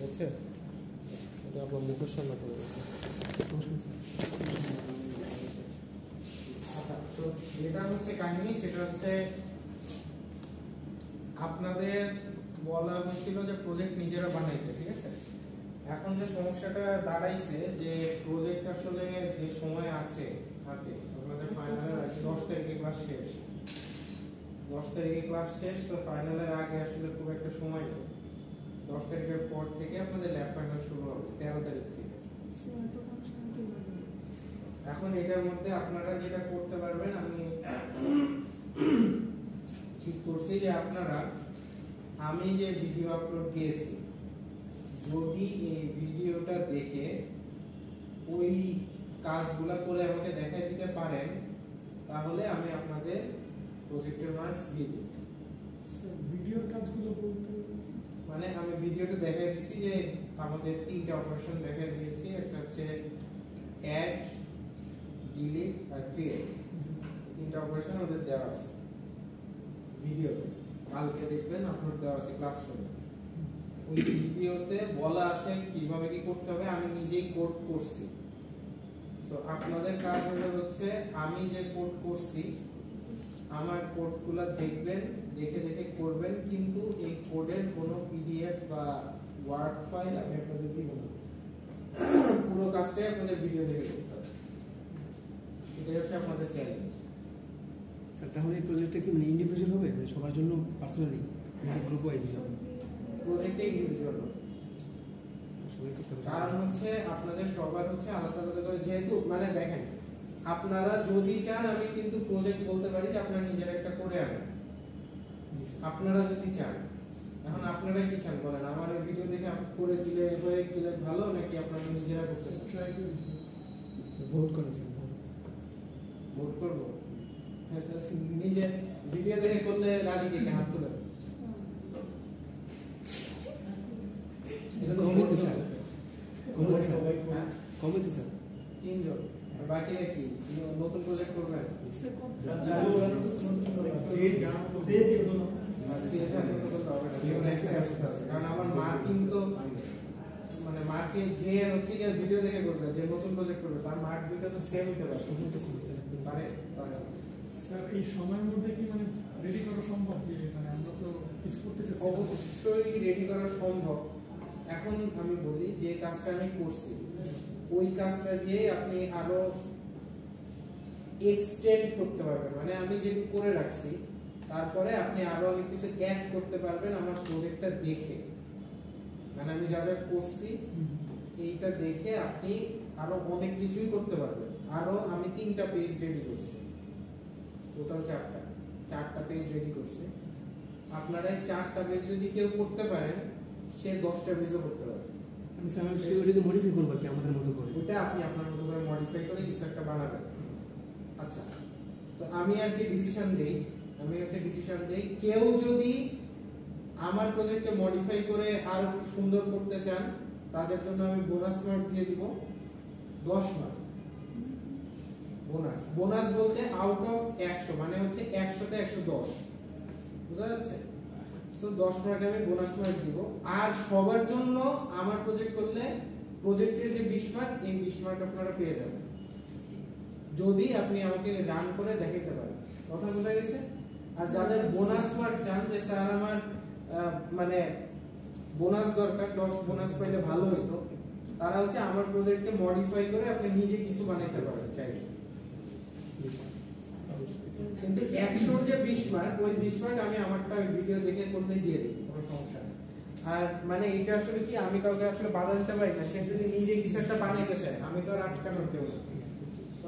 হচ্ছে এটা আপনার মুখের সামনে পড়ে গেছে। আচ্ছা, তো যেটা হচ্ছে কাহিনী সেটা হচ্ছে আপনাদের বলা হয়েছিল যে প্রজেক্ট নিজেরা বানাইতে, ঠিক আছে? এখন যে সমস্যাটা দাঁড়াইছে যে প্রজেক্ট আসলে যে সময় আছে হাতে, আপনাদের ফাইনালের আগে 10 তারিখে ক্লাস শেষ, 10 তারিখে ক্লাস শেষ, তো ফাইনালের আগে আসলে খুব একটা সময় নেই। 10 তারিখের পর থেকে আপনাদের ল্যাব ফাইনাল শুরু হবে 13 তারিখ থেকে। এখন এটার মধ্যে আপনারা যেটা করতে পারবেন, আমি ঠিক করছি যে আপনারা আমি যে ভিডিও আপলোড দিয়েছি, যদি এই ভিডিওটা দেখে ওই কাজগুলো করে আমাকে দেখাই দিতে পারেন, তাহলে আমি আপনাদের প্রজেক্টের মার্কস দিয়ে দিই। ভিডিওর কাজগুলো বলতে মানে আমি ভিডিওতে দেখাই দিয়েছি যে আমাদের 3টা অপারেশন দেখাই দিয়েছি, একটা হচ্ছে অ্যাড, ডিলিট আর ক্রিয়েট। 3টা অপারেশন ওদের দেওয়া আছে ভিডিওতে, কালকে দেখবেন আপলোড দেওয়া আছে ক্লাসরুমে। ওই ভিডিওতে বলা আছে কিভাবে কি করতে হবে, আমি নিজেই কোড করছি। সো আপনাদের কাজ হচ্ছে আমি যে কোড করছি আমার কোডগুলো দেখবেন, দেখে দেখে করবেন, কিন্তু এই কোডের কোনো পিডিএফ বা ওয়ার্ড ফাইল আমি আপনাদের দিব না। পুরো কাজটাই আপনাদের ভিডিও দেখে করতে হবে। এটাই হচ্ছে আপনাদের চ্যালেঞ্জ। স্যার তাহলে এই প্রজেক্টটা কি মানে ইন্ডিভিজুয়াল হবে, মানে সবার জন্য পার্সোনালি, মানে গ্রুপ ওয়াইজ হবে? প্রজেক্টে ইন্ডিভিজুয়াল হবে, সবাই করতে হবে। কারণ হচ্ছে আপনাদের সবার হচ্ছে আলাদা আলাদা করে, যেহেতু মানে দেখেন আপনারা যদি চান আমি কিন্তু প্রজেক্ট বলতে পারি যে আপনারা নিজেরা একটা করে আনেন, আপনারা যদি চান। এখন আপনারা কি চান বলেন, আমার এই ভিডিও দেখে করে দিলে হয়ে গেলে ভালো, নাকি আপনারা নিজেরা করতে চান? ট্রাই করেছি। ভোট করেন স্যার, ভোট করবো? হ্যাঁ, তো নিজে ভিডিও দেখে করলে রাজি কে হাত তুলে? এটা তো কমই তো ভোট স্যার। করতে। কমই তো স্যার। হ্যাঁ? কমই তো স্যার। 3 জন, আর বাকিরা কি নতুন প্রজেক্ট করবেন? কারণ আমার মার্কিং তো মানে মার্কিং যে হচ্ছে কি ভিডিও দেখে করবে, যে নতুন প্রজেক্ট করবে তার মার্ক দুটো তো সেম হতে পারে। স্যার এই সময়ের মধ্যে কি মানে রেডি করা সম্ভব? যে মানে আমরা তো কিছু করতে চাচ্ছি। অবশ্যই রেডি করা সম্ভব। এখন আমি বলি যে কাজটা আমি করছি, ওই কাজটা দিয়ে আপনি আরো এক্সটেন্ড করতে পারবেন। মানে আমি যেটা করে রাখছি তারপরে আপনি আরো অনেক কিছু অ্যাড করতে পারবেন আমার প্রজেক্টটা দেখে। মানে আমি যা যা করছি এইটা দেখে আপনি আরো অনেক কিছুই করতে পারবেন। আরো আমি 3টা পেজ রেডি করছি, টোটাল 4টা পেজ রেডি করছি। আপনারা এই 4টা পেজ যদি কেউ করতে পারেন, সে 10টা পেজও করতে পারে। আমি স্যার আমি ওটাকে মডিফাই করবো কি আমাদের মতো করে? ওটা আপনি আপনার মতো করে মডিফাই করে কিছু একটা বানাবেন। আচ্ছা, তো আমি আর কি ডিসিশন দেই, কেউ যদি আমার প্রজেক্টে মডিফাই করে আরো একটু সুন্দর করতে চান, তাদের জন্য আমি বোনাস মার্ক দিয়ে দিব 10 মার্ক। বোনাস বলতে আউট অফ 100, মানে হচ্ছে 100তে 110, বুঝা যাচ্ছে? সো 10 মার্ক আমি বোনাস মার্ক দিব। আর সবার জন্য আমার প্রজেক্ট করলে প্রজেক্টের যে 20 মার্ক, এই 20 মার্ক আপনারা পেয়ে যাবেন যদি আপনি আমাকে রান করে দেখাতে পারেন। কথা বোঝা গেছে? আর যাদের বোনাস মার্ক চান যে স্যার আমার মানে বোনাস দরকার, 10 বোনাস পাইলে ভালো হতো, তারা হচ্ছে আমার প্রজেক্টকে মডিফাই করে আপনি নিজে কিছু বানাইতে পারেন চাইলে। কিন্তু 100 যে 20 মার্ক, ওই 20 মার্ক আমি আমারটা ভিডিও দেখে করলে দিয়ে দিই, কোনো সমস্যা নেই। আর মানে এটা আসলে কি আমি কাউকে আসলে বাধা দিতে পারি না, সে যদি নিজে কিছু একটা বানাইতে চায় আমি তো আর আটকানোর কেউ না। তো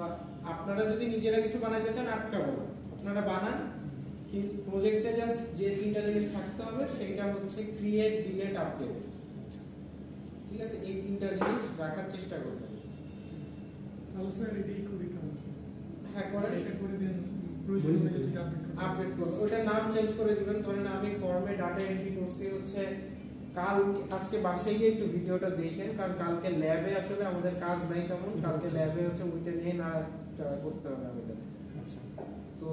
আপনারা যদি নিজেরা কিছু বানাইতে চান আটকাবো না, আপনারা বানান। কিন্তু প্রজেক্টে জাস্ট যে 3টা জিনিস থাকতে হবে সেটা হচ্ছে ক্রিয়েট, ডিলিট, আপডেট। ঠিক আছে, এই 3টা জিনিস রাখার চেষ্টা করবেন। তাহলে স্যার এটাই করি তাহলে। হ্যাঁ করেন, এটা করে দেন, প্রয়োজন হলে যদি আপডেট করবেন। ওটা নাম চেঞ্জ করে দিবেন। ধরেন আমি ফর্মে ডাটা এন্ট্রি করছি হচ্ছে কাল, আজকে বাসায় গিয়ে একটু ভিডিওটা দেখেন, কারণ কালকে ল্যাবে আসলে আমাদের কাজ নাই তেমন। কালকে ল্যাবে হচ্ছে ওইটা নিয়ে না করতে হবে আমাদের। আচ্ছা, তো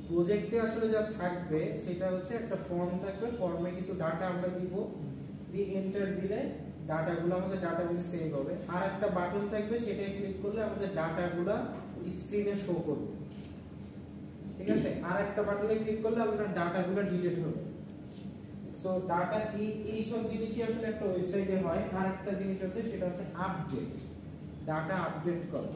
প্রজেক্টে আসলে যা থাকবে সেটা হচ্ছে একটা ফর্ম থাকবে, ফর্মে কিছু ডাটা আমরা দিব, দিয়ে এন্টার দিলে ডাটাগুলো আমাদের ডাটাবেসে সেভ হবে। আর একটা বাটন থাকবে, সেটাই ক্লিক করলে আমাদের ডাটাগুলো স্ক্রিনে শো করবে, ঠিক আছে। আর একটা বাটনে ক্লিক করলে আপনার ডাটাগুলো ডিলিট হবে। সো ডাটা এই সব জিনিসই আসলে একটা ওয়েবসাইটে হয়। আর একটা জিনিস আছে, সেটা হচ্ছে আপডেট, ডাটা আপডেট করা।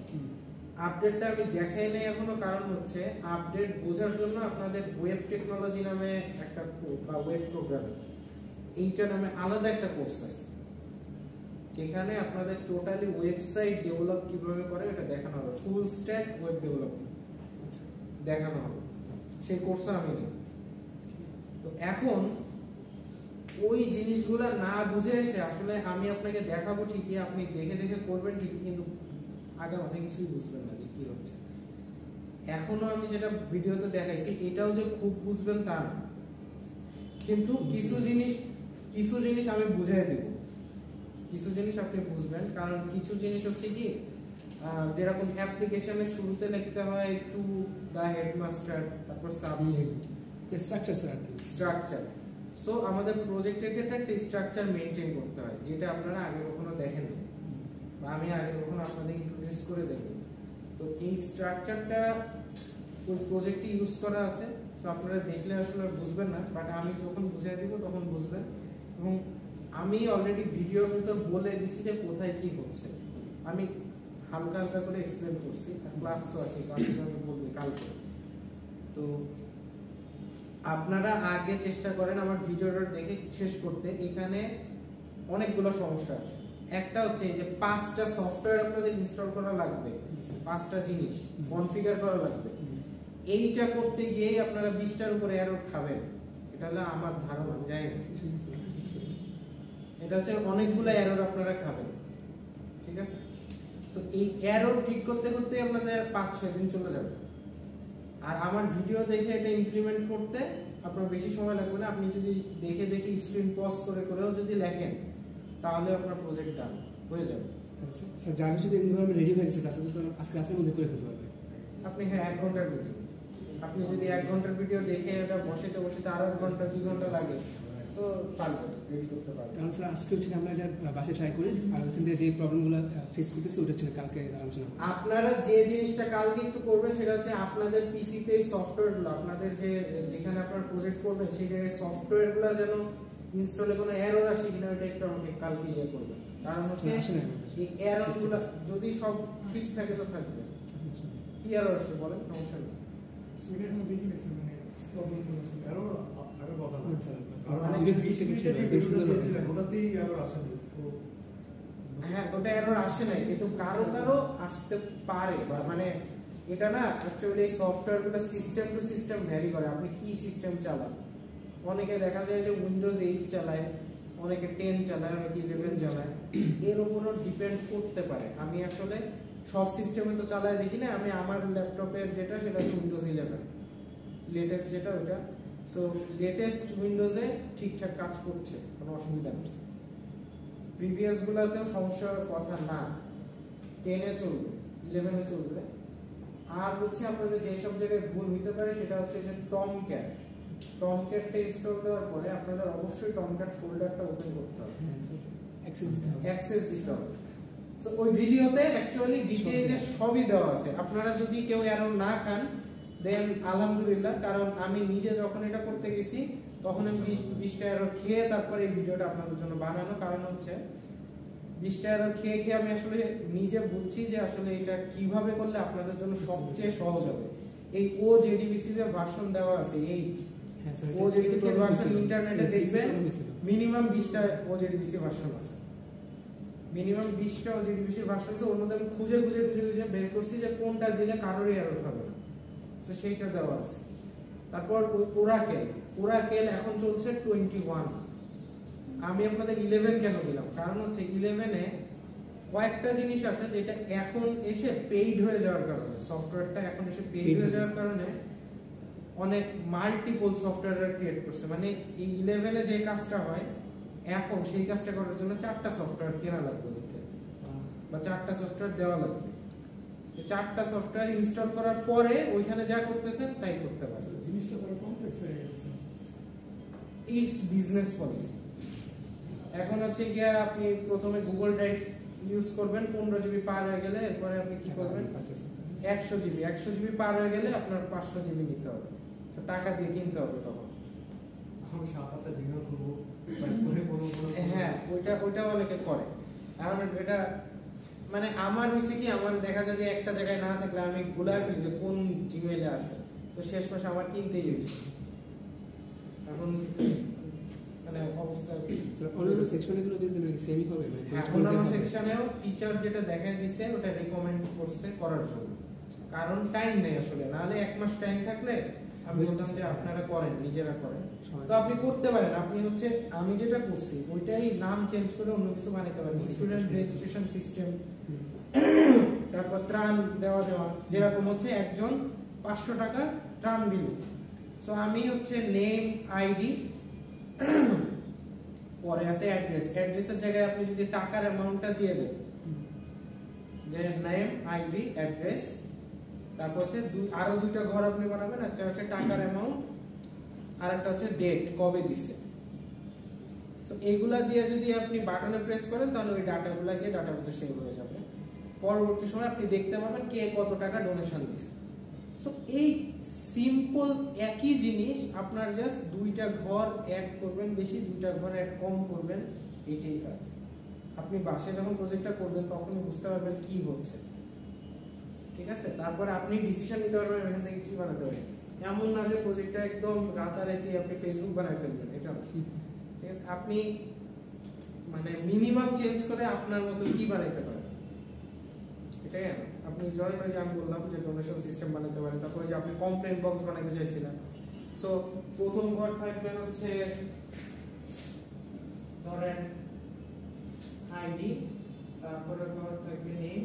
আপডেটটা আমি দেখাই নাই এখনো, কারণ হচ্ছে আপডেট বোঝার জন্য আপনাদের ওয়েব টেকনোলজি নামে একটা বা ওয়েব প্রোগ্রামিং এইটা নামে আলাদা একটা কোর্স আছে, যেখানে আপনাদের টোটালি ওয়েবসাইট ডেভেলপ কিভাবে করে এটা দেখানো হবে, ফুল স্ট্যাক ওয়েব ডেভেলপমেন্ট দেখানো হবে। সেই কোর্সটা আমি নেই। তো এখন ওই জিনিসগুলো না বুঝে এসে আসলে আমি আপনাকে দেখাবো ঠিকই, আপনি দেখে দেখে করবেন ঠিকই, কিন্তু আগে মাথায় কিছুই বুঝবেন না যে কি হচ্ছে। এখনো আমি যেটা ভিডিওতে দেখাইছি এটাও যে খুব বুঝবেন তা না, কিন্তু কিছু জিনিস আমি বুঝাই দেব, কিছু জিনিস আপনি বুঝবেন। কারণ কিছু জিনিস হচ্ছে কি, যেরকম অ্যাপ্লিকেশনের শুরুতে লিখতে হয় টু দা হেডমাস্টার, তারপর সাবজেক্ট, স্ট্রাকচার। সো আমাদের প্রজেক্টের ক্ষেত্রে একটা স্ট্রাকচার মেইনটেইন করতে হয়, যেটা আপনারা আগে কখনো দেখেননি বা আমি আগে কখনো আপনাদের ইন্ট্রোডিউস করে দেব। তো এই স্ট্রাকচারটা ওই প্রজেক্টে ইউজ করা আছে। সো আপনারা দেখলে আসলে বুঝবেন না, বাট আমি যখন বুঝিয়ে দিব তখন বুঝবেন। এবং আমি অলরেডি ভিডিওর ভিতর বলে দিছি যে কোথায় কি হচ্ছে, আমি হালকা হালকা করে এক্সপ্লেন করছি। আর ক্লাস তো আছে, ক্লাসে আমি বলবো কালকে। তো আপনারা আগে চেষ্টা করেন আমার ভিডিওটা দেখে শেষ করতে। এখানে অনেকগুলো সমস্যা আছে। একটা হচ্ছে এই যে 5টা সফটওয়্যার আপনাদের ইনস্টল করা লাগবে, 5টা জিনিস কনফিগার করা লাগবে। এইটা করতে গিয়ে আপনারা 20টার উপরে এরর খাবেন, এটা হলো আমার ধারণা, জানি না। এটা হচ্ছে অনেকগুলো এরর আপনারা খাবেন, ঠিক আছে। সো এই এরর ঠিক করতে করতে আপনাদের 5-6 দিন চলে যাবে। আর আমার ভিডিও দেখে এটা ইমপ্লিমেন্ট করতে আপনার বেশি সময় লাগবে না। আপনি যদি দেখে দেখে স্ক্রিন পজ করে করেও যদি লেখেন, তাহলে আপনার প্রজেক্ট ডান হয়ে যাবে। স্যার যারা যদি এমনিভাবে রেডি হয়ে গেছে তাহলে তো আজকে রাতের মধ্যে করে ফেলতে পারবে আপনি। হ্যাঁ, 1 ঘন্টার ভিডিও, আপনি যদি 1 ঘন্টার ভিডিও দেখে এটা বসেতে বসেতে আরো 1 ঘন্টা 2 ঘন্টা লাগে, তো পারবেন, রেডি করতে পারবেন। কারণ স্যার আজকে হচ্ছে আমরা এটা বাসায় ট্রাই করি, আর ওখান থেকে যে প্রবলেমগুলো ফেস করতেছি ওটা হচ্ছে কালকে আলোচনা। আপনারা যে জিনিসটা কালকে একটু করবেন সেটা হচ্ছে আপনাদের পিসিতে এই সফটওয়্যারগুলো, আপনাদের যেখানে আপনারা প্রজেক্ট করবেন সেই জায়গায় সফটওয়্যারগুলো যেন ইনস্টলে কোনো এরর আসে কিনা এটা একটু আমাকে কালকে ইয়ে করবেন। কারণ হচ্ছে এই এররগুলো যদি সব ঠিক থাকে তো থাকবে। কি এরর আসছে বলেন, সমস্যা নেই। সেটা এখন দেখি না স্যার, মানে প্রবলেমগুলো এরর থাকার কথা না, মানে ভিডিও তো ঠিক আছে, সুন্দর হচ্ছে ওটাতেই এরর আসে না। হ্যাঁ, ওটা এরর আসে নাই, কিন্তু কারো কারো আসতে পারে। মানে এটা না অ্যাকচুয়ালি এই সফটওয়্যারগুলো সিস্টেম টু সিস্টেম ভ্যারি করে, আপনি কি সিস্টেম চালান। অনেকে দেখা যায় যে উইন্ডোজ 8 চালায়, অনেকে 10 চালায়, অনেকে 11 চালায়, এর উপরও ডিপেন্ড করতে পারে। আমি আসলে সব সিস্টেমে তো চালায় দেখি না, আমি আমার ল্যাপটপের যেটা সেটা উইন্ডোজ 11 লেটেস্ট যেটা ওটা। সো লেটেস্ট উইন্ডোজে ঠিকঠাক কাজ করছে, কোনো অসুবিধা নেই। প্রিভিয়াস গুলোতেও সমস্যার কথা না, 10 এ চলবে, 11 এ চলবে। আর হচ্ছে আপনাদের যে সব জায়গায় ভুল হতে পারে সেটা হচ্ছে যে টমক্যাটটা ইনস্টল দেওয়ার পরে আপনাদের অবশ্যই টমক্যাট ফোল্ডারটা ওপেন করতে হবে, অ্যাক্সেস দিতে হবে। সো ওই ভিডিওতে অ্যাকচুয়ালি ডিটেইলে সবই দেওয়া আছে। আপনারা যদি কেউ এরর না খান দেন আলহামদুলিল্লাহ, কারণ আমি নিজে যখন এটা করতে গেছি তখন আমি 20টা এরর খেয়ে তারপর এই ভিডিওটা আপনাদের জন্য বানানো। কারণ হচ্ছে 20টা এরর খেয়ে আমি আসলে নিজে বুঝছি যে আসলে এটা কিভাবে করলে আপনাদের জন্য সবচেয়ে সহজ হবে। এই OJDBC এর ভার্সন দেওয়া আছে 8, OJDBC এর ভার্সন ইন্টারনেটে দেখবেন মিনিমাম 20টা OJDBC ভার্সন আছে, মিনিমাম 20টা OJDBC ভার্সন আছে। ওর মধ্যে আমি খুঁজে বের করছি যে কোনটা দিলে কারোরই এরর হবে না, তো সেইটা দেওয়া আছে। তারপর ওরাকেল এখন চলছে 21। আমি আপনাদের 11 কেন দিলাম, কারণ হচ্ছে 11 এ কয়েকটা জিনিস আছে যেটা এখন এসে পেইড হয়ে যাওয়ার কারণে, সফটওয়্যারটা এখন এসে পেইড হয়ে যাওয়ার কারণে অনেক মাল্টিপল সফটওয়্যার ক্রিয়েট করছে। মানে এই 11 এ যে কাজটা হয় এখন সেই কাজটা করার জন্য 4টা সফটওয়্যার কেনা লাগবে বা 4টা সফটওয়্যার দেওয়া লাগবে। 4টা সফটওয়্যার ইনস্টল করার পরে ওইখানে যা করতেছেন তাই করতে পারবেন। জিনিসটা বড় কমপ্লেক্স হয়ে গেছে। It's business policy. এখন হচ্ছে গিয়া আপনি প্রথমে গুগল ড্রাইভ ইউজ করবেন, 15 জিবি পার হয়ে গেলে এরপরে আপনি কি করবেন, 100 জিবি পার হয়ে গেলে আপনার 500 জিবি নিতে হবে, তো টাকা দিয়ে কিনতে হবে তখন। আমি 7-8টা ভিডিও করবো, করে করবো। হ্যাঁ, ওইটা অনেকে করে। আর এটা মানে আমার হচ্ছে কি, আমার দেখা যায় যে একটা জায়গায় না থাকলে আমি ভুলায় ফেলি যে কোন জিমেইলে আছে, তো শেষ মাসে আমার কিনতেই হয়েছে। এখন মানে অবস্থা অন্যান্য সেকশনে গুলো কিন্তু সেমই হবে, মানে অন্যান্য সেকশনেও টিচার যেটা দেখায় দিছে ওটা রেকমেন্ড করছে করার জন্য, কারণ টাইম নেই আসলে, নাহলে এক মাস টাইম থাকলে আমি বলতাম যে আপনারা করেন, নিজেরা করেন। তো আপনি করতে পারেন, আপনি হচ্ছে আমি যেটা করছি ওইটাই নাম চেঞ্জ করে অন্য কিছু বানাতে পারেন, স্টুডেন্ট রেজিস্ট্রেশন সিস্টেম, তারপর ত্রাণ দেওয়া, যেরকম হচ্ছে একজন 500 টাকা ত্রাণ দিল, সো আমি হচ্ছে নেম আইডি, পরে আছে অ্যাড্রেস, অ্যাড্রেসের জায়গায় আপনি যদি টাকার অ্যামাউন্টটা দিয়ে দেন, যে নেম আইডি অ্যাড্রেস, তারপর হচ্ছে আরো দুইটা ঘর আপনি বানাবেন, একটা হচ্ছে টাকার অ্যামাউন্ট আর একটা হচ্ছে ডেট কবে দিছে। সো এইগুলা দিয়ে যদি আপনি বাটনে প্রেস করেন তাহলে ওই ডাটাগুলা গিয়ে ডাটাবেসে সেভ হয়ে যাবে, পরবর্তী সময় আপনি দেখতে পাবেন কে কত টাকা ডোনেশন দিছে। সো এই সিম্পল একই জিনিস, আপনার জাস্ট দুইটা ঘর অ্যাড করবেন বেশি, দুইটা ঘর অ্যাড কম করবেন, এটাই কাজ। আপনি বাসায় যখন প্রজেক্টটা করবেন তখন বুঝতে পারবেন কি হচ্ছে, ঠিক আছে? তারপরে আপনি ডিসিশন নিতে পারবেন এখান থেকে কি বানাতে পারেন। এমন না যে প্রজেক্টটা একদম রাতারাতি আপনি ফেসবুক বানায় ফেলবেন, এটা ঠিক আছে? আপনি মানে মিনিমাম চেঞ্জ করে আপনার মতো কি বানাইতে পারেন, এটাই আপনি জয়েন হয়ে যে আমি বললাম যে ডোনেশন সিস্টেম বানাতে পারেন। তারপরে যে আপনি কমপ্লেইন বক্স বানাইতে চাইছিলেন, সো প্রথম ঘর থাকবে হচ্ছে ধরেন আইডি, তারপরে ঘর থাকবে নেম,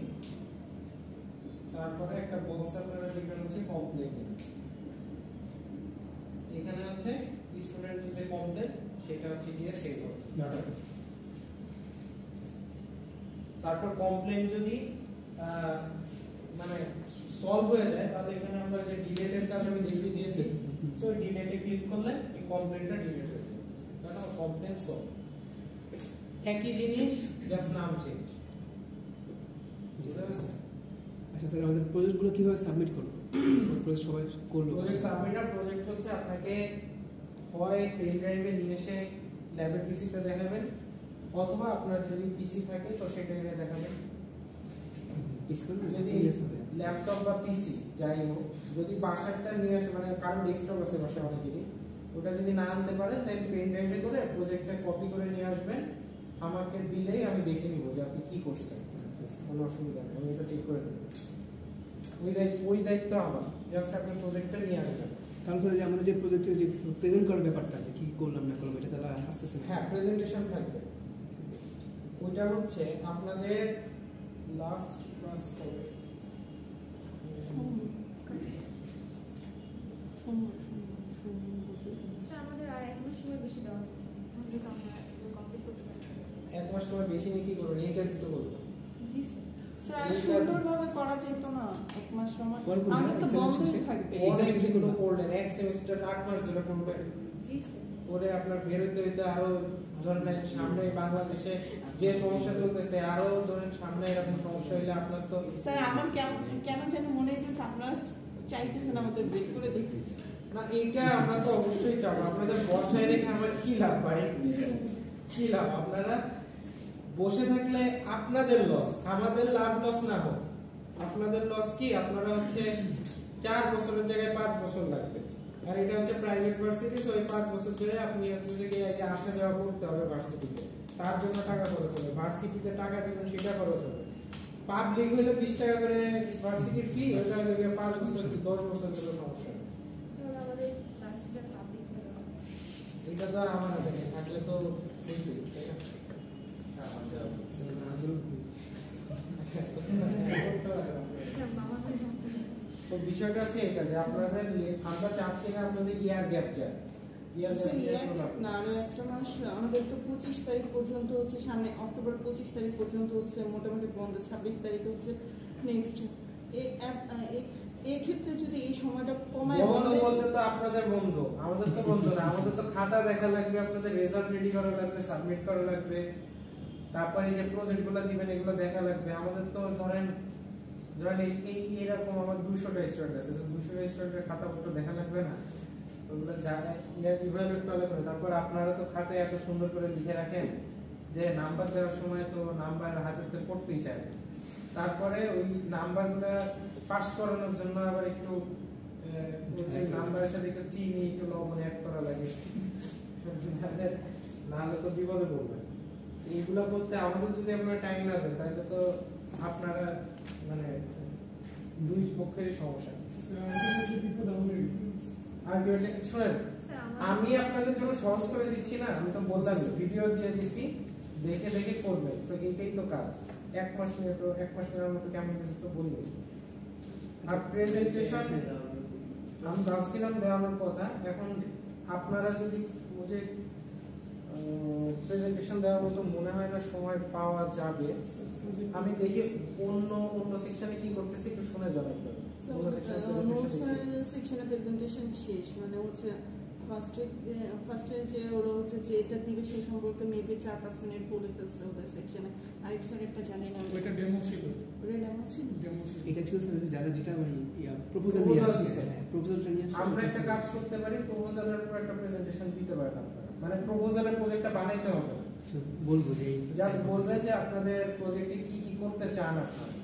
তারপরে একটা বক্স আপনারা লিখবেন হচ্ছে কমপ্লেইন। এখানে হচ্ছে স্টুডেন্ট যে কমপ্লেইন সেটা হচ্ছে দিয়ে সেভ হবে ডাটাবেস। তারপর কমপ্লেইন যদি মানে সলভ হয়ে যায় তাহলে এখানে আমরা যে ডিলেটের কাজ আমি দেখিয়ে দিয়েছি, সো ডিলেটে ক্লিক করলে এই কমপ্লেইনটা ডিলিট হয়ে যাবে, কারণ কমপ্লেইন সলভ। একই জিনিস, জাস্ট নাম চেঞ্জ। আচ্ছা স্যার, আমাদের প্রজেক্টগুলো কিভাবে সাবমিট করব? প্রজেক্ট সবাই করলো, প্রজেক্ট সাবমিটার প্রজেক্ট হচ্ছে আপনাকে হয় পেন ড্রাইভে নিয়ে এসে ল্যাবের পিসিতে দেখাবেন, অথবা আপনার যদি পিসি থাকে তো সেটা এনে দেখাবেন। যদি ল্যাপটপ বা পিসি যাই হোক, যদি বাসারটা নিয়ে আসে, মানে কারণ ডেস্কটপ আছে বাসায় অনেকেরই, ওটা যদি না আনতে পারেন দেন পেন ড্রাইভে করে প্রজেক্টটা কপি করে নিয়ে আসবেন, আমাকে দিলেই আমি দেখে নিব যে আপনি কি করছেন, কোনো অসুবিধা নেই, আমি এটা চেক করে দেব। ওই দায়িত্ব আমার, জাস্ট আপনি প্রজেক্টটা নিয়ে আসবেন। তাহলে স্যার যে আমাদের যে প্রজেক্টের যে প্রেজেন্ট করার ব্যাপারটা আছে, কি করলাম না করলাম, এটা তারা আসতেছে না? হ্যাঁ, প্রেজেন্টেশন থাকবে। ওইটা হচ্ছে আপনাদের লাস্ট ক্লাস হবে আমাদের আর এক মাস সময় বেশি দেওয়া হবে, যেহেতু আমরা এগুলো কমপ্লিট করতে পারি। এক মাস সময় বেশি নিয়ে কি করবেন, এই কাজই তো করবেন। জি স্যার। স্যার সুন্দরভাবে করা যেত না? এক মাস সময় আগে তো বন্ধই থাকবে। অনেক কিছু তো পড়লেন, এক সেমিস্টার 8 মাস ধরে পড়বেন, জি স্যার। পরে আপনার বের হইতে হইতে আরো ধরেন সামনে বাংলাদেশে যে সমস্যা চলতেছে, আরো ধরেন সামনে এরকম সমস্যা হইলে আপনার তো স্যার আমার কেন যেন মনে হইতেছে আপনারা চাইতেছেন আমাদের ব্রেক করে দেখতে। না, এইটা আমরা তো অবশ্যই চাবো। আপনাদের বসায় রেখে আমার কি লাভ ভাই, কি লাভ? আপনারা বসে থাকলে আপনাদের লস, আমাদের লাভ লস না হোক। আপনাদের লস কি, আপনারা হচ্ছে 4 বছরের জায়গায় 5 বছর লাগবে, আর এটা হচ্ছে প্রাইভেট ভার্সিটি, তো এই 5 বছর ধরে আপনি হচ্ছে যে আসা যাওয়া করতে হবে ভার্সিটিতে, তার জন্য টাকা খরচ হবে, ভার্সিটিতে টাকা দিবেন সেটা খরচ হবে। পাবলিক হইলে 20 টাকা করে ভার্সিটির ফি, ওটা হইলে 5 বছর কি 10 বছর ধরে সমস্যা হবে। তাহলে আমাদের ক্লাসটা পাবলিক হয়ে যাবে। এটা তো আর আমার হাতে নেই, থাকলে তো বুঝতেই, তাই না? তো বিষয়টা হচ্ছে এটা যে আপনাদের আমরা চাচ্ছি না আপনাদের ইয়ার গ্যাপ যায়, না আরো একটা মাস আমাদের তো 25 তারিখ পর্যন্ত হচ্ছে, সামনে অক্টোবর 25 তারিখ পর্যন্ত হচ্ছে মোটামুটি বন্ধ, 26 তারিখে হচ্ছে নেক্সট এই ক্ষেত্রে যদি এই সময়টা কমায় বন্ধু বলেন- বলতে তো আপনাদের বন্ধু, আমাদের তো বন্ধু না। আমাদের তো খাতা দেখা লাগবে, আপনাদের রেজাল্ট রেডি করা লাগবে, সাবমিট করা লাগবে, তারপরে যে প্রজেক্টগুলো দিবেন এগুলো দেখা লাগবে। আমাদের তো ধরেন এইরকম আমার 200টা স্টুডেন্ট আছে, 200টা স্টুডেন্টের খাতাপত্র দেখা লাগবে না? ওগুলো ইভালুয়েট করা লাগবে। তারপর আপনারা তো খাতায় এত সুন্দর করে লিখে রাখেন যে নাম্বার দেওয়ার সময় তো নাম্বার হাতে পড়তেই চায় না। তারপরে ওই নাম্বারগুলো পাস করানোর জন্য আবার একটু নাম্বারের সাথে একটু চিনি, একটু লবণ অ্যাড করা লাগে, নাহলে তো বিপদে পড়বে। এইগুলো করতে আমাদের যদি আপনারা টাইম না দেন তাহলে তো আপনারা মানে দুই পক্ষেরই সমস্যা। আলটিমেটলি শুনেন, আমি আপনাদের জন্য সহজ করে দিচ্ছি না, আমি তো বললাম ভিডিও দিয়ে দিছি, দেখে দেখে করবেন। সো এইটাই তো কাজ। এক মাস নেওয়ার মতো কেমন কিছু তো বলবো। আর প্রেজেন্টেশন আমি ভাবছিলাম দেওয়ানোর কথা, এখন আপনারা যদি প্রেজেন্টেশন দেওয়ার মতো মনে হয় না সময় পাওয়া যাবে, আমি দেখি অন্য সেকশনে কি করতেছি একটু শুনে যাবেন। সেকশনে প্রেজেন্টেশন শেষ, মানে হচ্ছে ফার্স্টে যে ওরা হচ্ছে যেটা দিবে সেই সম্পর্কে মেবি 4-5 মিনিট বলে ফেলছে ওদের সেকশনে। আরেক স্যার একটা জানি না, ওইটা ডেমো ছিল। ওটা ডেমো ছিল। এটা ছিল স্যার যারা যেটা মানে প্রপোজাল নিয়ে আসছে, প্রপোজালটা নিয়ে আসছে। আমরা একটা কাজ করতে পারি, প্রপোজালের উপর একটা প্রেজেন্টেশন দিতে পারেন আপনারা। মানে প্রপোজালের প্রজেক্টটা বানাইতে হবে না, বলবো যে জাস্ট বলবেন যে আপনাদের প্রজেক্টে কি কি করতে চান আপনারা।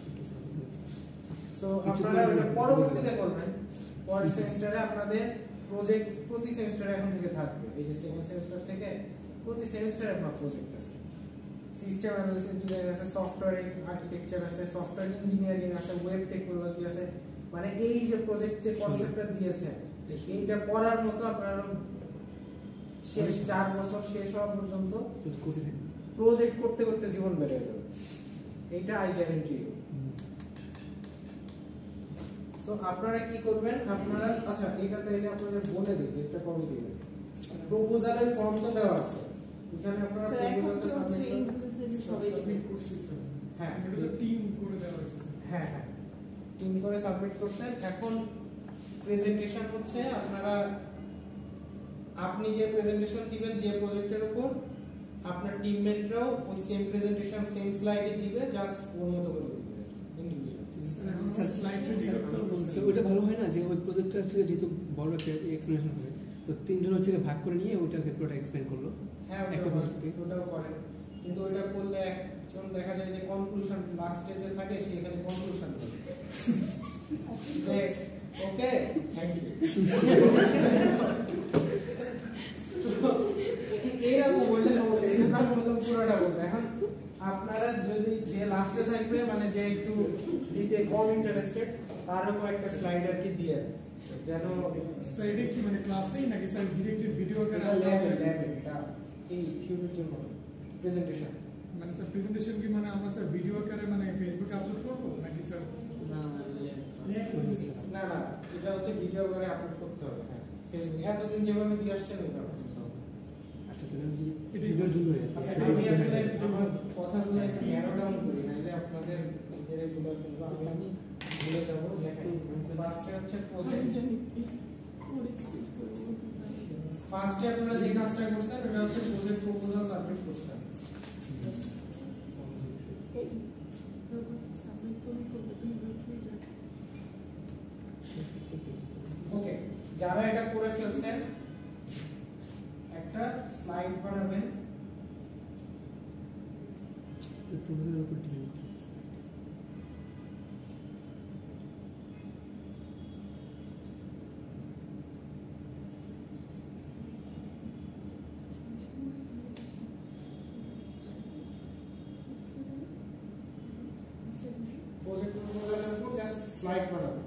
সো আপনারা ওটা পরবর্তীতে করবেন। পরের সেমিস্টারে আপনাদের প্রজেক্ট প্রতি সেমিস্টারে এখন থেকে থাকবে। এই যে সেকেন্ড সেমিস্টার থেকে প্রতি সেমিস্টারে আপনার প্রজেক্ট আছে, সিস্টেম অ্যানালিসিস ডিজাইন আছে, সফটওয়্যার আর্কিটেকচার আছে, সফটওয়্যার ইঞ্জিনিয়ারিং আছে, ওয়েব টেকনোলজি আছে। মানে এই যে প্রজেক্ট যে কনসেপ্টটা দিয়েছে এইটা করার মতো আপনারা শেষ 4 বছর শেষ হওয়া পর্যন্ত প্রজেক্ট করতে করতে জীবন বেড়ে যাবে, এইটা আই গ্যারান্টি। সো আপনারা কি করবেন, আপনারা আচ্ছা এটা তাইলে আপনাদের বলে দিই এটা কবে দিবেন। প্রপোজালের ফর্ম তো দেওয়া আছে, এখানে আপনারা প্রপোজালটা সাবমিট করুন। সবাই দিবে। হ্যাঁ এটা টিম করে দেওয়া হয়েছে। হ্যাঁ টিম করে সাবমিট করছেন। এখন প্রেজেন্টেশন হচ্ছে আপনারা আপনি যে প্রেজেন্টেশন দিবেন যে প্রজেক্টের উপর, আপনার টিমমেটরাও ওই সেম প্রেজেন্টেশন সেম স্লাইডে দিবে, জাস্ট ওর মতো করে দিবে ইন্ডিভিজুয়াল। ওইটা ভালো হয় না যে ওই প্রজেক্টটা হচ্ছে যেহেতু বড় একটা এক্সপ্লেনেশন হবে, তো 3 জন হচ্ছে ভাগ করে নিয়ে ওইটাকে পুরোটা এক্সপ্লেন করলো। হ্যাঁ একটা ওটাও করে, কিন্তু ওইটা করলে একজন দেখা যায় যে কনক্লুশন লাস্টে যে থাকে সে এখানে কনক্লুশন করে যে ওকে থ্যাংক ইউ এইরকম বললে সমস্যা। এই জন্য আমি বললাম পুরোটা বলবো। এখন আপনারা যদি যে লাস্টে থাকবে মানে যে একটু দিতে কম ইন্টারেস্টেড তার উপর একটা স্লাইড আর কি দিয়ে যেন সাইডে কি মানে ক্লাসেই নাকি স্যার ডিরেক্ট ভিডিও করে ল্যাবে এটা এই থিওরির জন্য প্রেজেন্টেশন। মানে স্যার প্রেজেন্টেশন কি মানে আমরা স্যার ভিডিও করে মানে ফেসবুকে আপলোড করব নাকি স্যার? না এটা হচ্ছে ভিডিও করে আপলোড করতে হবে। হ্যাঁ ফেসবুকে এতদিন যেভাবে দিয়ে আসছেন ওইভাবে। আচ্ছা তাহলে ভিডিওর জন্য আচ্ছা আমি আসলে আমার কথাগুলো একটু ন্যারো ডাউন করি, নাহলে আপনাদের যেগুলো আমি ভুলে যাবো। দেখেন ফার্স্টে হচ্ছে প্রজেক্ট, ফার্স্টে আপনারা যে কাজটা করছেন ওটা হচ্ছে প্রজেক্ট প্রপোজাল সাবমিট করছেন। ওকে, যারা এটা করে ফেলছেন একটা স্লাইড বানাবেন। প্রপোজালের উপর ডিপেন্ড করে। প্রজেক্ট প্রপোজালের উপর জাস্ট স্লাইড বানাবেন।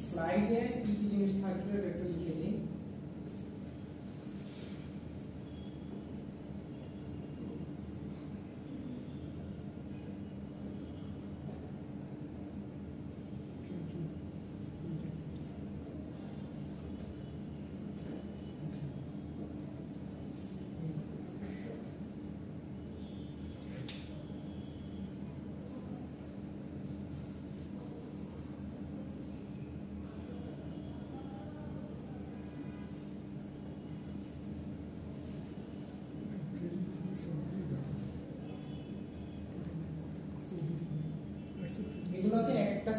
স্লাইডে কি কি জিনিস থাকবে এটা একটু লিখে দিন।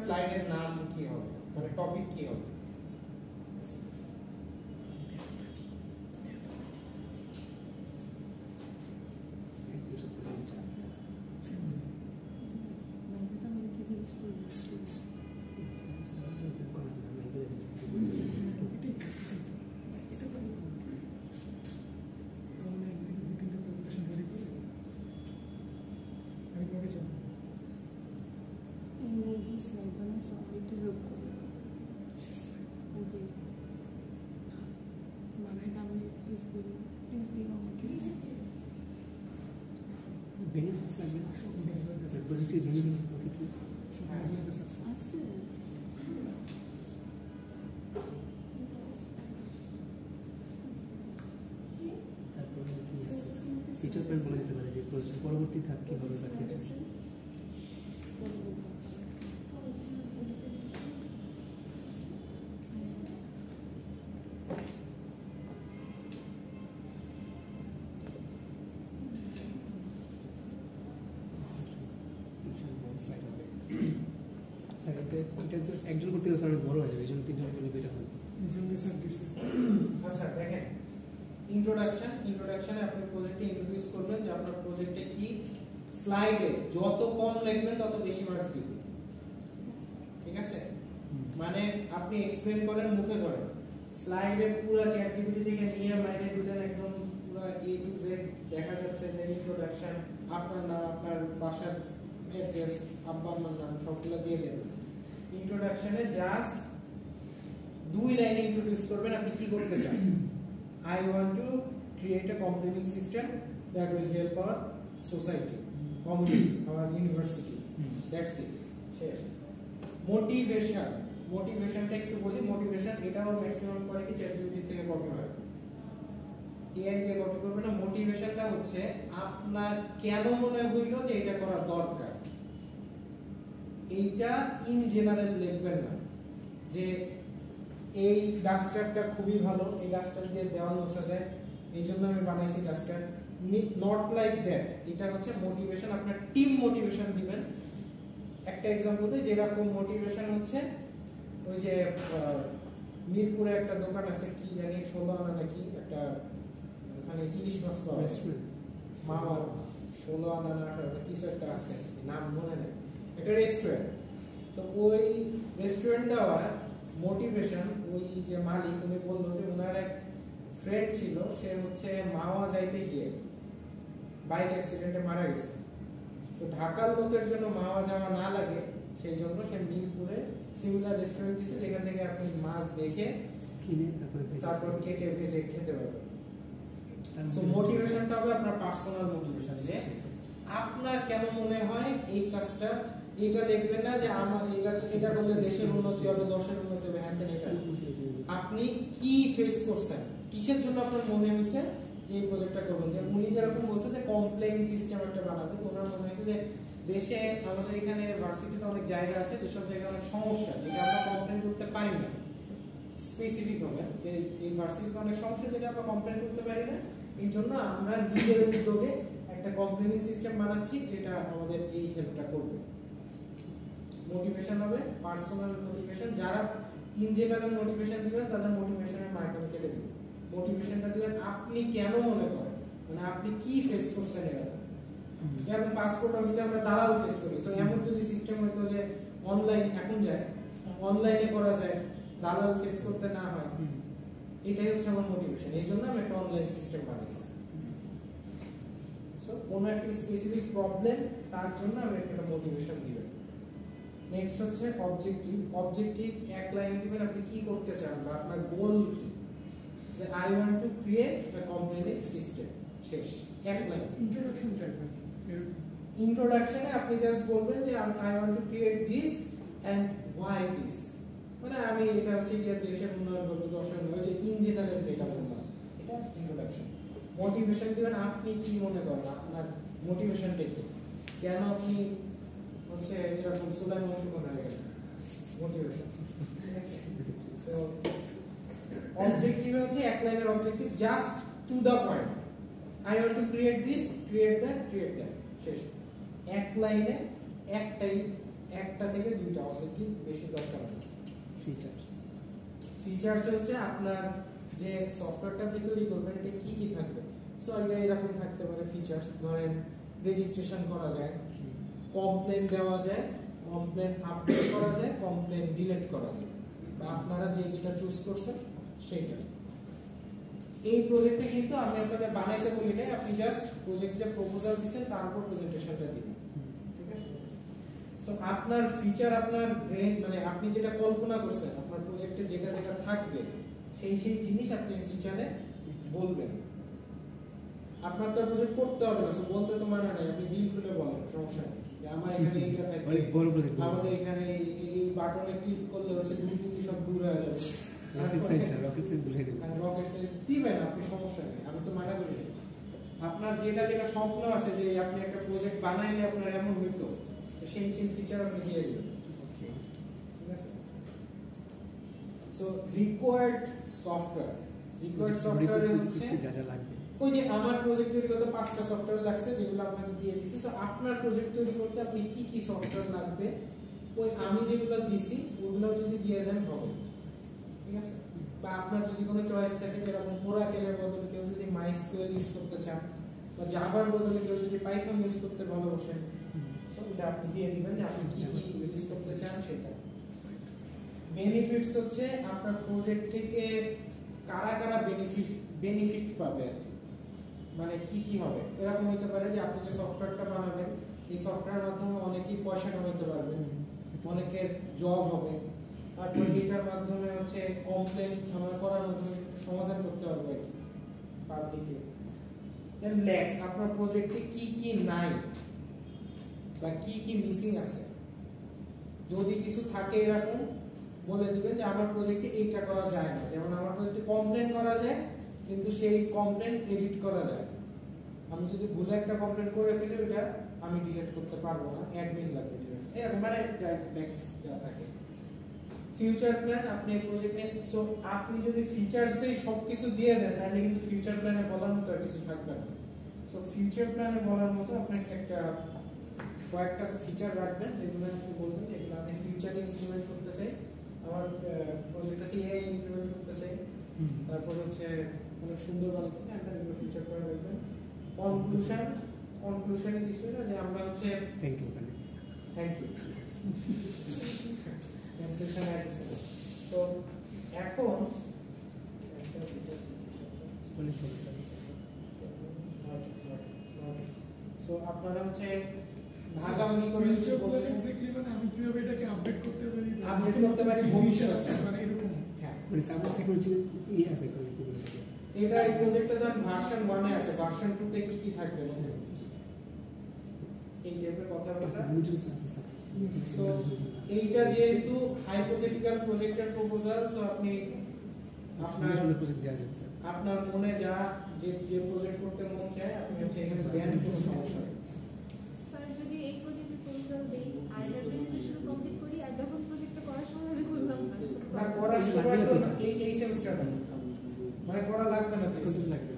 স্লাইডের নাম কি হবে, মানে টপিক কি হবে। বেনিফিটস লাগবে প্রজেক্টের বেনিফিটস কি কি আছে তারপরে কি আছে ফিচার প্ল্যান বলা যেতে পারে যে প্রজেক্ট পরবর্তী ধাপ কি হবে বা কি আছে এটা তো একজন করতে গেলে অনেক বড় হয়ে যাবে এই জন্য তিনজন করলে বেটার হবে এই জন্য স্যার দিছে। আচ্ছা দেখেন, ইন্ট্রোডাকশনে আপনি প্রজেক্টে ইন্ট্রোডিউস করবেন যে আপনার প্রজেক্টে কি, স্লাইডে যত কম লিখবেন তত বেশি মার্কস দিবেন, ঠিক আছে। মানে আপনি এক্সপ্লেইন করেন, মুখে করেন, স্লাইডে পুরো চ্যাট জিপিটি থেকে নিয়ে বাইরে দিলেন একদম পুরো এ টু জেড দেখা যাচ্ছে যে ইন্ট্রোডাকশন, আপনার নাম, আপনার বাসার অ্যাড্রেস, আব্বা আম্মার নাম সবগুলো দিয়ে দেবেন। ইন্ট্রোডাকশনে জাস্ট 2 লাইনে ইন্ট্রোডিউস করবেন আপনি কি করতে চান। I want to create a complaining system that will help our society, community, our university. That's it. শেষ। মোটিভেশনটা একটু বলি। মোটিভেশন এটাও ম্যাক্সিমাম করে কি চ্যাটজিপিটি থেকে কপি হয়, এআই দিয়ে কপি করবে না। মোটিভেশনটা হচ্ছে আপনার কেন মনে হইলো যে এটা করা দরকার, এইটা ইন জেনারেল লিখবেন না যে এই ডাস্টারটা খুবই ভালো, এই ডাস্টার দিয়ে দেওয়াল মোছা যায়, এই জন্য আমি বানাইছি ডাস্টার, নট লাইক দ্যাট। এটা হচ্ছে মোটিভেশন, আপনার টিম মোটিভেশন দিবেন। একটা এক্সাম্পল দিই, যেরকম মোটিভেশন হচ্ছে ওই যে মিরপুরে একটা দোকান আছে কি জানি 16 আনা নাকি একটা, ওখানে ইলিশ মাছ পাওয়া যায়, মামা 16 আনা না কিছু একটা আছে, নাম মনে নেই, একটা রেস্টুরেন্ট। তো ওই রেস্টুরেন্ট দেওয়ার মোটিভেশন, ওই যে মালিক উনি বললো যে ওনার এক ফ্রেন্ড ছিল, সে হচ্ছে মাওয়া যাইতে গিয়ে বাইক অ্যাক্সিডেন্টে মারা গেছে। তো ঢাকার লোকের জন্য মাওয়া যাওয়া না লাগে সেই জন্য সে মিরপুরে সিমিলার রেস্টুরেন্ট দিচ্ছে, যেখান থেকে আপনি মাছ দেখে কিনে তারপর কেটে ভেজে খেতে পারবেন। সো মোটিভেশনটা হবে আপনার পার্সোনাল মোটিভেশন, যে আপনার কেন মনে হয় এই কাজটা, এটা দেখবেন না যে আমার এটা করলে দেশের উন্নতি হবে, দশের উন্নতি হবে, হ্যাঁ এটা আপনি কি ফেস করছেন, কিসের জন্য আপনার মনে হয়েছে যে এই প্রজেক্টটা করবেন। যে উনি যেরকম বলছে যে কমপ্লেইন সিস্টেম একটা বানাবে, তো ওনার মনে হয়েছে যে দেশে আমাদের এখানে ভার্সিটিতে অনেক জায়গা আছে যেসব জায়গায় অনেক সমস্যা, যেটা আমরা কমপ্লেইন করতে পারি না, স্পেসিফিক হবে যে এই ভার্সিটিতে অনেক সমস্যা যেটা আমরা কমপ্লেইন করতে পারি না, এই জন্য আমরা নিজের উদ্যোগে একটা কমপ্লেইনিং সিস্টেম বানাচ্ছি যেটা আমাদের এই হেল্পটা করবে। মোটিভেশন হবে পার্সোনাল মোটিভেশন, যারা ইন জেনারেল মোটিভেশন দিবেন তাদের মোটিভেশনের মার্ক আমি কেটে দিব। মোটিভেশনটা দিবেন আপনি কেন মনে করেন, মানে আপনি কি ফেস করছেন। যেমন পাসপোর্ট অফিসে আমরা দালাল ফেস করি, সো এমন যদি সিস্টেম হতো যে অনলাইন এখন যায়, অনলাইনে করা যায়, দালাল ফেস করতে না হয়, এটাই হচ্ছে আমার মোটিভেশন। এই জন্য আমি একটা অনলাইন সিস্টেম বানিয়েছি। সো কোন একটা স্পেসিফিক প্রবলেম, তার জন্য আমি একটা মোটিভেশন দিবেন। নেক্সট হচ্ছে অবজেক্টিভ। অবজেক্টিভ এক লাইনে দিবেন আপনি কি করতে চান বা আপনার গোল কি, যে I want to create a complaining system, শেষ, এক লাইন। ইন্ট্রোডাকশন টাইপের ইন্ট্রোডাকশনে আপনি জাস্ট বলবেন যে I want to create this and why this, মানে আমি এটা হচ্ছে কি দেশের উন্নয়ন করব, দশের উন্নয়ন, যে ইন জেনারেল যেটা বললাম, এটা ইন্ট্রোডাকশন। মোটিভেশন দিবেন আপনি কি মনে করেন, আপনার মোটিভেশন দেখে কেন আপনি হচ্ছে এরকম সুলাই মৌসুম হয়ে গেল, মোটিভেশন। সো অবজেক্টিভ হচ্ছে এক লাইনের objective, just to the point, I want to create this, create that, শেষ। এক লাইনে একটাই একটা থেকে দুইটা, অবজেক্টিভ বেশি দরকার নেই। ফিচার্স ফিচার্স হচ্ছে আপনার যে সফটওয়্যারটা আপনি তৈরি করবেন এটা কি কি থাকবে। সো এটা এরকম থাকতে পারে ফিচার্স, ধরেন রেজিস্ট্রেশন করা যায়, কমপ্লেন দেওয়া যায়, কমপ্লেন আপডেট করা যায়, কমপ্লেন ডিলিট করা যায়, বা আপনারা যে যেটা চুজ করছেন সেটা। এই প্রজেক্টে কিন্তু আমি আপনাদের বানাইতে বলি না, আপনি জাস্ট প্রজেক্ট যে প্রপোজাল দিবেন তার উপর প্রেজেন্টেশনটা দিবেন, ঠিক আছে। সো আপনার ফিচার, আপনার ব্রেন মানে আপনি যেটা কল্পনা করছেন আপনার প্রজেক্টে যেটা যেটা থাকবে সেই সেই জিনিস আপনি ফিচারে বলবেন। আপনার তো প্রজেক্ট করতে হবে না, বলতে তো মানে নাই, আপনি দিন খুলে বলেন, সমস্যা নেই যে আমার এখানে এইটা থাকবে, অনেক বড় প্রজেক্ট, আমাদের এখানে এই বাটনে ক্লিক করলে হচ্ছে দুর্নীতি সব দূর হয়ে যাবে, রকেট সায়েন্স বুঝাই দেব। রকেট সায়েন্স দিবেন আপনি, সমস্যা নেই, আমি তো মানা করি না। আপনার যেটা যেটা স্বপ্ন আছে যে আপনি একটা প্রজেক্ট বানাইলে আপনার এমন হইতো, সেই সেই ফিচার আপনি দিয়ে দিবেন, ঠিক আছে। সো রিকোয়ার্ড সফটওয়্যার, রিকোয়ার্ড সফটওয়্যারে হচ্ছে যা যা লাগবে, ওই যে আমার প্রজেক্ট তৈরি করতে 5টা সফটওয়্যার লাগছে যেগুলো আপনাকে দিয়ে দিছি। সো আপনার প্রজেক্ট তৈরি করতে আপনি কি কি সফটওয়্যার লাগবে ওই আমি যেগুলো দিছি ওগুলো যদি দিয়ে দেন হবে, ঠিক আছে। বা আপনার যদি কোনো চয়েস থাকে, যেরকম ওরাকেলের বদলে কেউ যদি মাইস্কুয়েল ইউজ করতে চান, বা জাভার বদলে কেউ যদি পাইথন ইউজ করতে ভালোবাসেন, সো এটা আপনি দিয়ে দিবেন যে আপনি কি কি ইউজ করতে চান সেটা। বেনিফিটস হচ্ছে আপনার প্রজেক্ট থেকে কারা কারা বেনিফিট পাবে আর কি, মানে কি কি হবে। এরকম হতে পারে যে আপনি যে সফটওয়্যারটা বানাবেন এই সফটওয়্যারের মাধ্যমে অনেকেই পয়সা কামাতে পারবেন, অনেকের জব হবে, তারপর এটার মাধ্যমে হচ্ছে কমপ্লেন আমরা করার মাধ্যমে সমাধান করতে পারবো আর কি পাবলিকে। দেন ল্যাক্স, আপনার প্রজেক্টে কি কি নাই বা কি কি মিসিং আছে, যদি কিছু থাকে এরকম বলে দিবেন যে আমার প্রজেক্টে এইটা করা যায় না। যেমন আমার প্রজেক্টে কমপ্লেন করা যায় কিন্তু সেই কমপ্লেন এডিট করা যায়, আমি যদি ভুলে একটা কমপ্লেন করে ফেলি ওটা আমি ডিলিট করতে পারবো না, অ্যাডমিন লাগবে ডিলিট, এরকম মানে যা থাকে। ফিউচার প্ল্যান, আপনি প্রজেক্টে সো আপনি যদি ফিচারসে সবকিছু দিয়ে দেন তাহলে কিন্তু ফিউচার প্ল্যানে বলার মতো আর কিছু থাকবে না। সো ফিউচার প্ল্যানে বলার মতো আপনি একটা কয়েকটা ফিচার রাখবেন যেগুলো আপনি বলবেন যেগুলো আমি ফিউচারে ইমপ্লিমেন্ট করতে চাই, আমার প্রজেক্ট আছে এআই ইমপ্লিমেন্ট করতে চাই, তারপর হচ্ছে অনেক সুন্দর বানাতে চাই, আমরা এগুলো ফিচার করে রাখবেন। কনক্লুশনে কিছু না যে আমরা হচ্ছে থ্যাংক ইউ। তো এখন সো আপনারা হচ্ছে ভাগাভাগি করে এক্স্যাক্টলি মানে আমি কিভাবে এটাকে আপডেট করতে পারি, ভবিষ্যতে মানে এরকম। হ্যাঁ, মানে সাপোজ এখন হচ্ছে ই আছে এটা এই প্রজেক্টটা যখন ভার্সন 1 এ আছে, ভার্সন 2 তে কি কি থাকবে না এই টাইপের কথাবার্তা। সো এইটা যেহেতু হাইপোথেটিক্যাল প্রজেক্টের প্রপোজাল, সো আপনি আপনার প্রজেক্ট দেওয়া যাবে স্যার, আপনার মনে যা যে প্রজেক্ট করতে মন চায় আপনি হচ্ছে এখানে দেন, কোনো সমস্যা নেই। স্যার যদি এই প্রজেক্টের প্রপোজাল দেই আর এটা প্রেজেন্টেশন কমপ্লিট করি আর যখন প্রজেক্টটা করার সময় আমি করলাম না, করার সময় তো এই সেমিস্টারটা মানে করা লাগবে না, তো লাগবে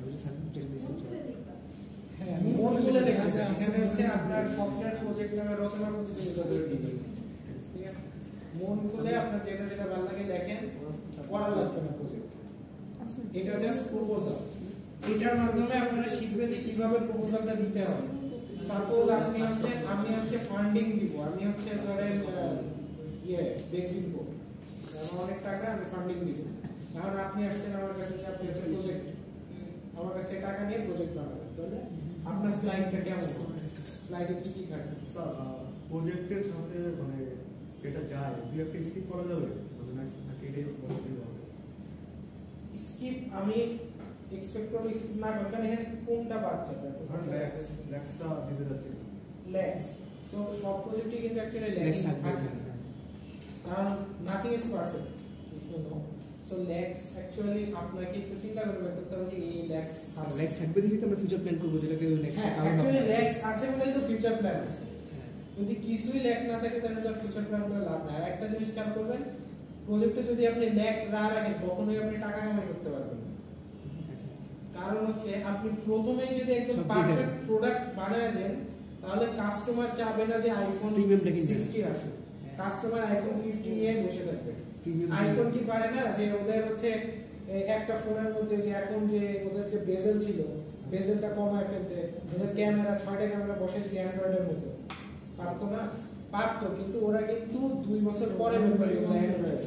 হ্যাঁ মন খুলে দেখা যায়। এখানে হচ্ছে আপনার সফটওয়্যার প্রজেক্ট নামে রচনা প্রতিযোগিতা করে দিবেন, ঠিক আছে। মন খুলে আপনার যেটা যেটা ভালো লাগে দেখেন, করা লাগবে না প্রজেক্ট, এটা জাস্ট প্রপোজাল। এটার মাধ্যমে আপনারা শিখবেন যে কিভাবে প্রপোজালটা দিতে হয়। সাপোজ আমি হচ্ছে ফান্ডিং দিব, আমি হচ্ছে ধরেন বেক্সিমকো, আমার অনেক টাকা, আমি ফান্ডিং দিব। এখন আপনি আসছেন আমার কাছে যে আপনি হচ্ছে প্রজেক্ট, আমার কাছে টাকা নিয়ে প্রজেক্ট বানাবেন, তাহলে আপনার স্লাইডটা কেমন হবে, স্লাইডে কি কি থাকবে। স্যার প্রজেক্টের সাথে মানে এটা যায় দুই একটা স্কিপ করা যাবে নাকি এটাই বলতে হবে? স্কিপ আমি এক্সপেক্ট করব স্কিপ না করতে, কারণ এখানে কোনটা বাচ্চা ধর ল্যাক্সটা দিতে যাচ্ছে ল্যাক্স। সো সব প্রজেক্টে কিন্তু অ্যাকচুয়ালি ল্যাক্স থাকে, কারণ nothing is perfect if you know. So lax actually আপনাকে একটু চিন্তা করে বের করতে হবে যে এই ল্যাক্স থাকবে দেখি তো আমরা ফিউচার প্ল্যান করবো, যেটাকে ল্যাক্স অ্যাকচুয়ালি ল্যাক্স আছে বলেই তো ফিউচার প্ল্যান আছে। যদি কিছুই ল্যাক না থাকে তাহলে তো ফিউচার প্ল্যান করে লাভ নাই। একটা জিনিস খেয়াল করবেন, প্রজেক্টে যদি আপনি ল্যাক না রাখেন কখনোই আপনি টাকা কামাই করতে পারবেন না। কারণ হচ্ছে আপনি প্রথমেই যদি একদম পারফেক্ট প্রোডাক্ট বানায় দেন তাহলে কাস্টমার চাবে না যে আইফোন 60 আসুক, কাস্টমার আইফোন 15 নিয়ে বসে থাকবে। আইফোন কি পারে না যে ওদের হচ্ছে একটা ফোনের মধ্যে যে এখন যে ওদের যে বেজেল ছিল, বেজেলটা কমায় ফেলতে, ওদের ক্যামেরা 6টা ক্যামেরা বসে দিয়ে অ্যান্ড্রয়েডের মতো পারতো না, পারতো, কিন্তু ওরা কিন্তু 2 বছর পরে বের করে অ্যান্ড্রয়েড।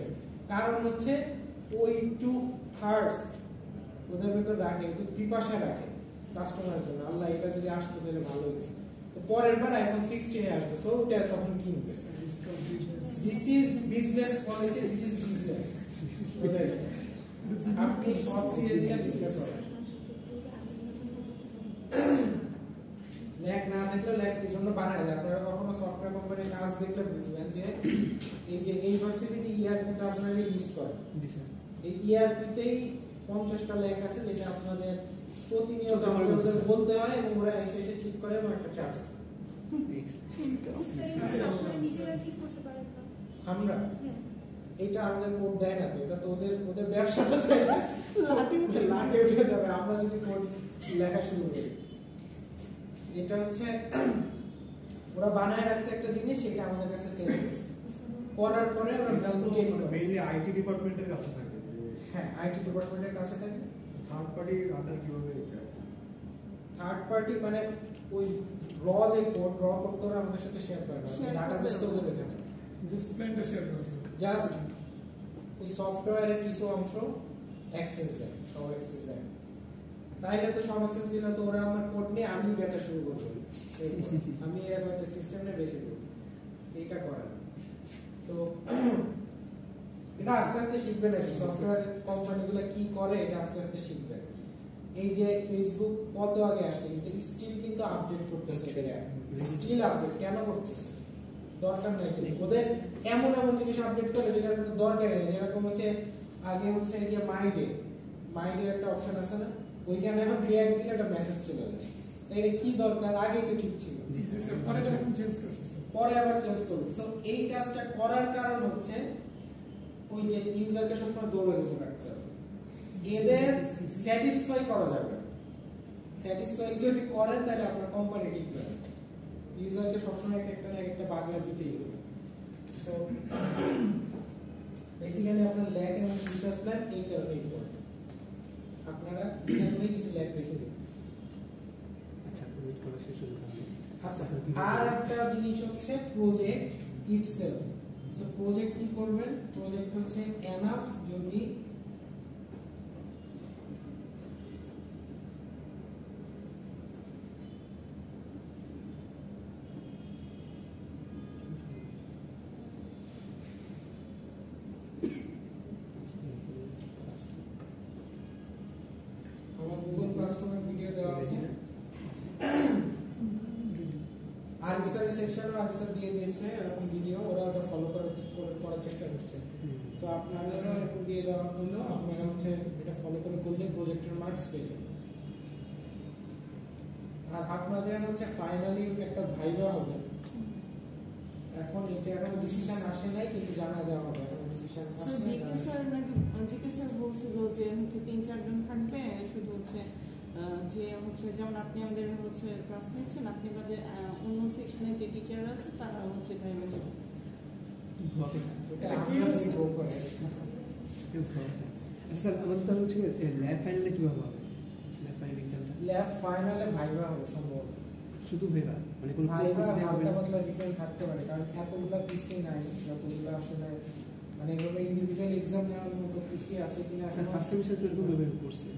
কারণ হচ্ছে ওই 2/3 ওদের ভেতর রাখে, একটু পিপাসা রাখে কাস্টমারের জন্য। আল্লাহ এটা যদি আসতো তাহলে ভালো হতো। তো পরের বার আইফোন 16 আসবে, সো ওটা তখন কিনবে। This is business policy, this is business. আপনি সব থিওরিটা ডিসকাস করেন, ল্যাক না থাকলে ল্যাক এই জন্য বানায়। আপনারা কখনো সফটওয়্যার কোম্পানির কাজ দেখলে বুঝবেন যে এই যে ইউনিভার্সিটি যে ইআরপিটা আপনারা ইউজ করেন, এই ইআরপিতেই 50টা ল্যাক আছে যেটা আপনাদের প্রতিনিয়ত আমাদের বলতে হয় এবং ওরা এসে এসে ঠিক করে এবং একটা চার্জ। নিজেরা ঠিক করতে পারেন না আমরা হ্যাঁ এটা আমাদের কোড দেয় না, তো এটা তো ওদের ব্যবসাটা দেয় না, লাটে উঠে যাবে আমরা যদি কোড লেখা শুরু করি। এটা হচ্ছে ওরা বানায় রাখছে একটা জিনিস, সেটা আমাদের কাছে সেল করছে, করার পরে আমরা মেইনলি আইটি ডিপার্টমেন্টের কাছে থাকে। হ্যাঁ, আইটি ডিপার্টমেন্টের কাছে থাকে। থার্ড পার্টি আন্ডার কিভাবে এটা? থার্ড পার্টি মানে ওই র যে কোড র করতে ওরা আমাদের সাথে শেয়ার করে না, ডাটাবেস তো ওদের এখানে জাস্ট প্ল্যানটা শেয়ার করা আছে। জাস্ট ওই সফটওয়্যারের কিছু অংশ অ্যাক্সেস দেয়, সব অ্যাক্সেস দেয়। তাইলে তো সব অ্যাক্সেস দিলে তো ওরা আমার কোড নিয়ে আমি বেচা শুরু করবো, আমি এরকম একটা সিস্টেম নিয়ে বেঁচে দেবো, এইটা করে না। তো এটা আস্তে আস্তে শিখবে নাকি সফটওয়্যার কোম্পানিগুলো কি করে, এটা আস্তে আস্তে শিখবে। এই যে ফেসবুক কত আগে আসছে কিন্তু স্টিল কিন্তু আপডেট করতেছে, স্টিল আপডেট কেন করতেছে? দরকার নেই, ওদের এমন এমন জিনিস আপডেট করে যেটা কোনো দরকার নেই। যেরকম হচ্ছে আগে হচ্ছে গিয়ে মাইডে একটা অপশন আছে না, ওইখানে এখন রিঅ্যাক্ট দিলে একটা মেসেজ চলে যায়। তাই এটা কি দরকার? আগে তো ঠিক ছিল, পরে আবার চেঞ্জ করবে। সো এই কাজটা করার কারণ হচ্ছে ওই যে ইউজারকে সবসময় দৌড়ে দৌড়ে রাখতে হবে, এদের স্যাটিসফাই করা যাবে। স্যাটিসফাই যদি করেন তাহলে আপনার কোম্পানি টিকবে। ইউজারকে সবসময় একটা বাগলা দিতেই হবে। তো বেসিক্যালি আপনার ল্যাগ এবং ফিচার প্ল্যান এই কারণে ইম্পর্টেন্ট। আপনারা ডিজাইনে কিছু ল্যাগ রেখে দিন। আচ্ছা, প্রজেক্ট করা শেষ হয়ে গেল। আচ্ছা, আর একটা জিনিস হচ্ছে প্রজেক্ট ইটসেলফ। সো প্রজেক্ট কি করবেন? প্রজেক্ট হচ্ছে এনাফ যদি আমার গুগল ক্লাসরুমের ভিডিও দেওয়া আছে, আনসার সেকশনও আনসার দিয়ে দিয়েছে এরকম ভিডিও, ওরা ওটা ফলো করার চেষ্টা করছে। সো আপনাদেরও এরকম দিয়ে দেওয়া হলো, আপনারা হচ্ছে এটা ফলো করলে প্রজেক্টের মার্কস পেয়ে যাবেন। আর আপনাদের হচ্ছে ফাইনালি একটা ভাইবা হবে। এখন এটা এখন ডিসিশন আসে নাই, কিন্তু জানা দেওয়া হবে এখন ডিসিশন আসে। জিকে স্যার বলছিল যে হচ্ছে 3-4 জন থাকবে, শুধু হচ্ছে যে হচ্ছে যেমন আপনি আমাদের হচ্ছে ক্লাস নিচ্ছেন, আপনি বাদে অন্য সেকশনে যে টিচার আছে তারা হচ্ছে ভাইবা নেবে। এটা কি হচ্ছে গো করে। আচ্ছা স্যার, আমাদের তাহলে হচ্ছে ল্যাব ফাইনালে কিভাবে হবে? ল্যাব ফাইনাল এক্সামটা ল্যাব ফাইনালে ভাইবা হবে সম্ভব, শুধু ভাইবা, মানে কোনো ভাইবা প্রশ্ন হবে হালকা না? পাতলা রিটার্ন থাকতে পারে, কারণ এতগুলো পিসি নাই, যতগুলো আসলে মানে এভাবে ইন্ডিভিজুয়াল এক্সাম নেওয়ার মতো পিসি আছে কিনা। স্যার ফার্স্ট সেমিস্টার তো এরকম ভাবে করছে।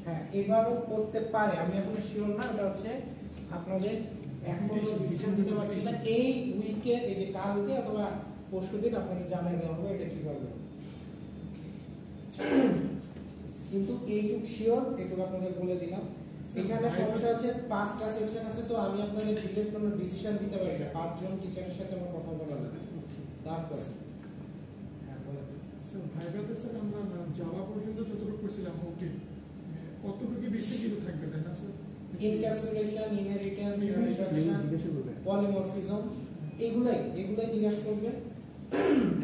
হ্যাঁ, এবারও করতে পারে, আমি এখনো শিওর না। ওটা হচ্ছে আপনাদের এখনো ডিসিশন দিতে পারছি না। এই উইকে, এই যে কালকে অথবা পরশুদিন আপনাদের জানাই দেওয়া হবে এটা কিভাবে। কিন্তু এইটুকু শিওর, এটুকু আপনাদের বলে দিলাম। এখানে সমস্যা হচ্ছে 5টা সেকশন আছে, তো আমি আপনাদের ডিরেক্ট কোনো ডিসিশন দিতে পারি না, 5 জন টিচারের সাথে আমার কথা বলা লাগে। তারপর হ্যাঁ বলেন স্যার, ভাইভাতে স্যার আমরা জাভা পর্যন্ত যতটুকু করছিলাম, ওকে কতটুকু বেশি কিছু থাকবে তাই না স্যার? ইনক্যাপসুলেশন, ইনহেরিটেন্স, জিজ্ঞাসা করবে পলিমরফিজম, এগুলাই জিজ্ঞাসা করবে।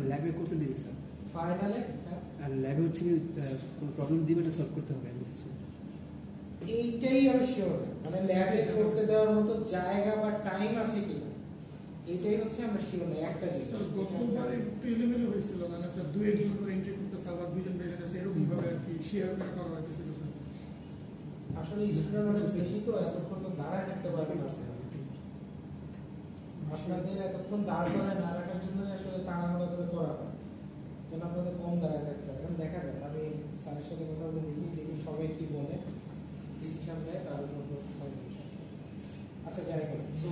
ল্যাবে করতে দিবি স্যার, ফাইনালে আর ল্যাবে হচ্ছে কি কোনো প্রবলেম দিবে, এটা সলভ করতে হবে এমন কিছু। এইটাই আমি শিওর না, মানে ল্যাবে করতে দেওয়ার মতো জায়গা বা টাইম আছে কিনা এটাই হচ্ছে আমরা শিওর না একটা স্যার জিনিস গতবার একটু এলোমেলো হয়েছিল মানে স্যার দুই একজন করে এন্ট্রি করতেছে আবার দুইজন বের হতেছে এরকম ভাবে আর কি শেয়ার করে করা হয়েছিল স্যার। আসলে স্টুডেন্ট অনেক বেশি তো এতক্ষণ তো দাঁড়ায় থাকতে পারবে না আপনাদের এতক্ষণ দাঁড় করায় না রাখার জন্য আসলে তাড়াহুড়া করে করা হয় যেন আপনাদের কম দাঁড়ায় থাকতে হবে। এখন দেখা যাক, আমি স্যারের সাথে কথা বলে দেখি সবাই কি বলে, ডিসিশন দেয় তার উপর হবে। আচ্ছা যাই হোক, সো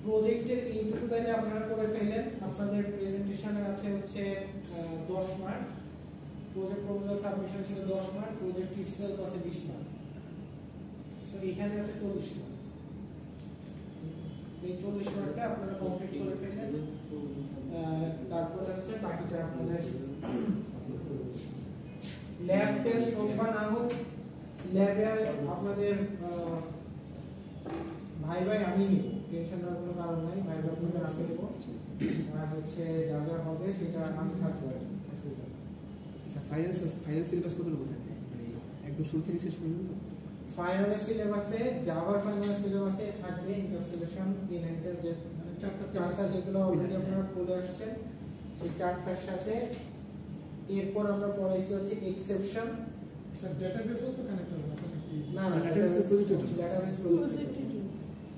প্রজেক্টের এইটুকু তাহলে আপনারা করে ফেলেন। আপনাদের প্রেজেন্টেশনে আছে হচ্ছে 10 মার্ক, প্রজেক্ট প্রপোজাল সাবমিশন ছিল 10 মার্ক, প্রজেক্ট ইটসেলফ আছে 20 মার্ক। সো এখানে আছে 40 মার্ক। এই 40 মার্কটা আপনারা কমপ্লিট করে ফেলেন। তারপরে হচ্ছে বাকিটা আপনাদের ল্যাব টেস্ট হোক বা না হোক, ল্যাবে আপনাদের ভাই আমি নিব, টেনশন নেওয়ার কোনো কারণ নাই। ভাই আপনাদের আমি নেব, আর হচ্ছে যা যা হবে সেটা আমি থাকবো আর কি, অসুবিধা নেই। আচ্ছা ফাইনাল সিলেবাস কতটুকু থাকে মানে একদম শুরু থেকে শেষ পর্যন্ত? ফাইনাল সিলেবাসে জাভার ফাইনাল সিলেবাসে থাকবে এনক্যাপসুলেশন, ইনহেরিটেন্স, যে চারটা যেগুলো অলরেডি আপনারা পড়ে আসছেন সেই চারটার সাথে এরপর আমরা পড়াইছি হচ্ছে এক্সেপশন। স্যার ডেটাবেসও তো কানেক্ট হবে না নাকি? না না, Database project ডাটাবেস প্রজেক্টের জন্য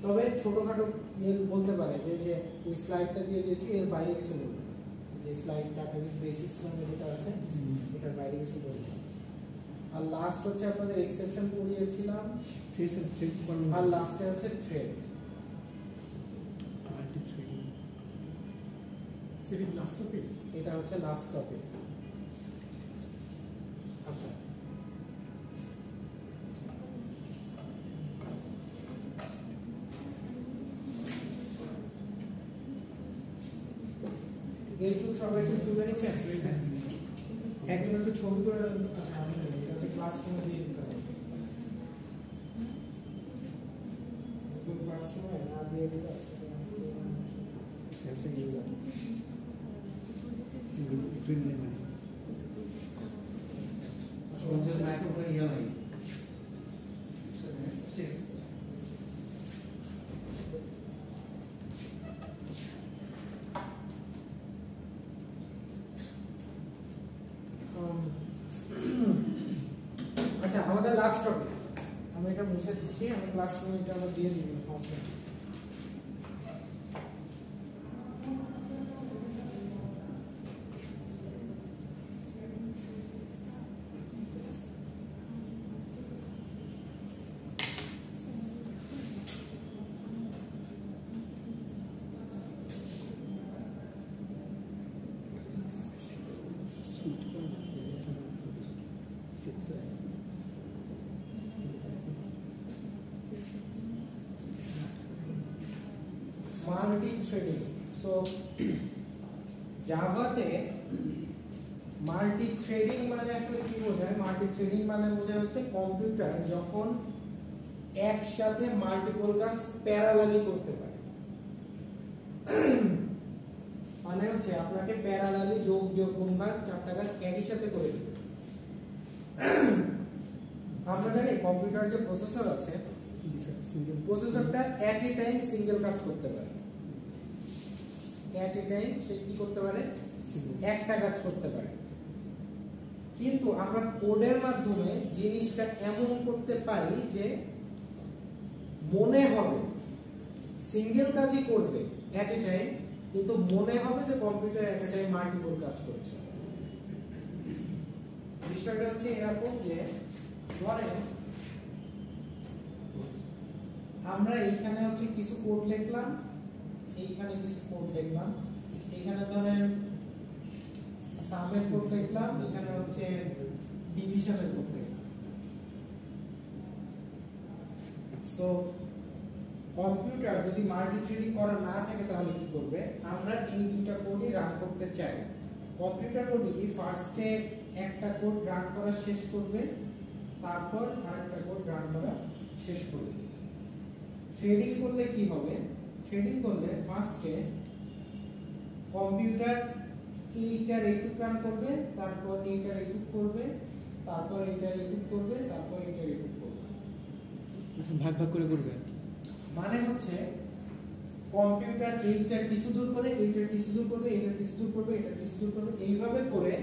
তবে ছোটখাটো ইয়ে বলতে পারে যে ওই স্লাইডটা দিয়ে দিয়েছি এর বাইরে কিছু বলবে না। যে স্লাইড ডাটাবেস বেসিক্স নামে যেটা আছে এটার বাইরে কিছু বলবে না। আর লাস্ট হচ্ছে আপনাদের এক্সেপশন পড়িয়েছিলাম, থ্রেড আর লাস্টে হচ্ছে থ্রেড। সেটি লাস্ট টপিক। এটা হচ্ছে লাস্ট টপিক। আচ্ছা এইটুকু সবাই একটু তুলে নিছেন, একজন একটু ছবি করে এটা হচ্ছে ক্লাসরুমে দিয়ে দিতে হবে। ক্লাসরুমে না দিয়ে দিতে স্যামসাং ইউজার ট্রেন নেই মানে সঞ্জয় মাইক্রোফোন ইয়া নাই আচ্ছা আমাদের লাস্ট টপিক, আমি এটা মুছে দিচ্ছি, আমি ক্লাসরুমে এটা আমরা দিয়ে দিব, সমস্যা নেই। Multi threading. সো জাভাতে মাল্টি থ্রেডিং মানে আসলে কি বোঝায়? মাল্টি থ্রেডিং মানে বোঝায় হচ্ছে কম্পিউটার যখন একসাথে মাল্টিপল কাজ প্যারালালি করতে পারে। মানে হচ্ছে আপনাকে প্যারালালি যোগ বিয়োগ গুণ ভাগ চারটা কাজ একই সাথে করে দিতে। আমরা জানি কম্পিউটার যে প্রসেসর আছে, প্রসেসরটা এট এ টাইম সিঙ্গেল কাজ করতে পারে। এট এ টাইম সে কি করতে পারে? একটা কাজ করতে পারে। কিন্তু আমরা কোডের মাধ্যমে জিনিসটা এমন করতে পারি যে মনে হবে সিঙ্গেল কাজই করবে এট এ টাইম, কিন্তু মনে হবে যে computer at a time multiple কাজ করছে। বিষয়টা হচ্ছে এরকম যে ধরেন আমরা এইখানে হচ্ছে কিছু কোড লিখলাম, এইখানে কিছু কোড লিখলাম, এখানে ধরেন সামের কোড লিখলাম, এখানে হচ্ছে ডিভিশনের কোড লিখলাম। সো কম্পিউটার যদি মাল্টি থ্রেডিং করা না থাকে তাহলে কি করবে? আমরা এই দুইটা কোডই রান করতে চাই। কম্পিউটার করবে কি? ফার্স্টে একটা কোড রান করা শেষ করবে, তারপর আরেকটা কোড রান করা শেষ করবে। থ্রেডিং করলে কি হবে? থ্রেডিং করলে ফার্স্টে কম্পিউটার এইটার এইটুক রান করবে, তারপর এইটার এইটুক করবে, তারপর এইটার এইটুক করবে, তারপর এইটার এইটুক করবে। ভাগ ভাগ করে করবে। মানে হচ্ছে কম্পিউটার এইটা কিছু দূর করে, এইটা কিছু দূর করবে, এটা কিছু দূর করবে, এটা কিছু দূর করবে, এইভাবে করে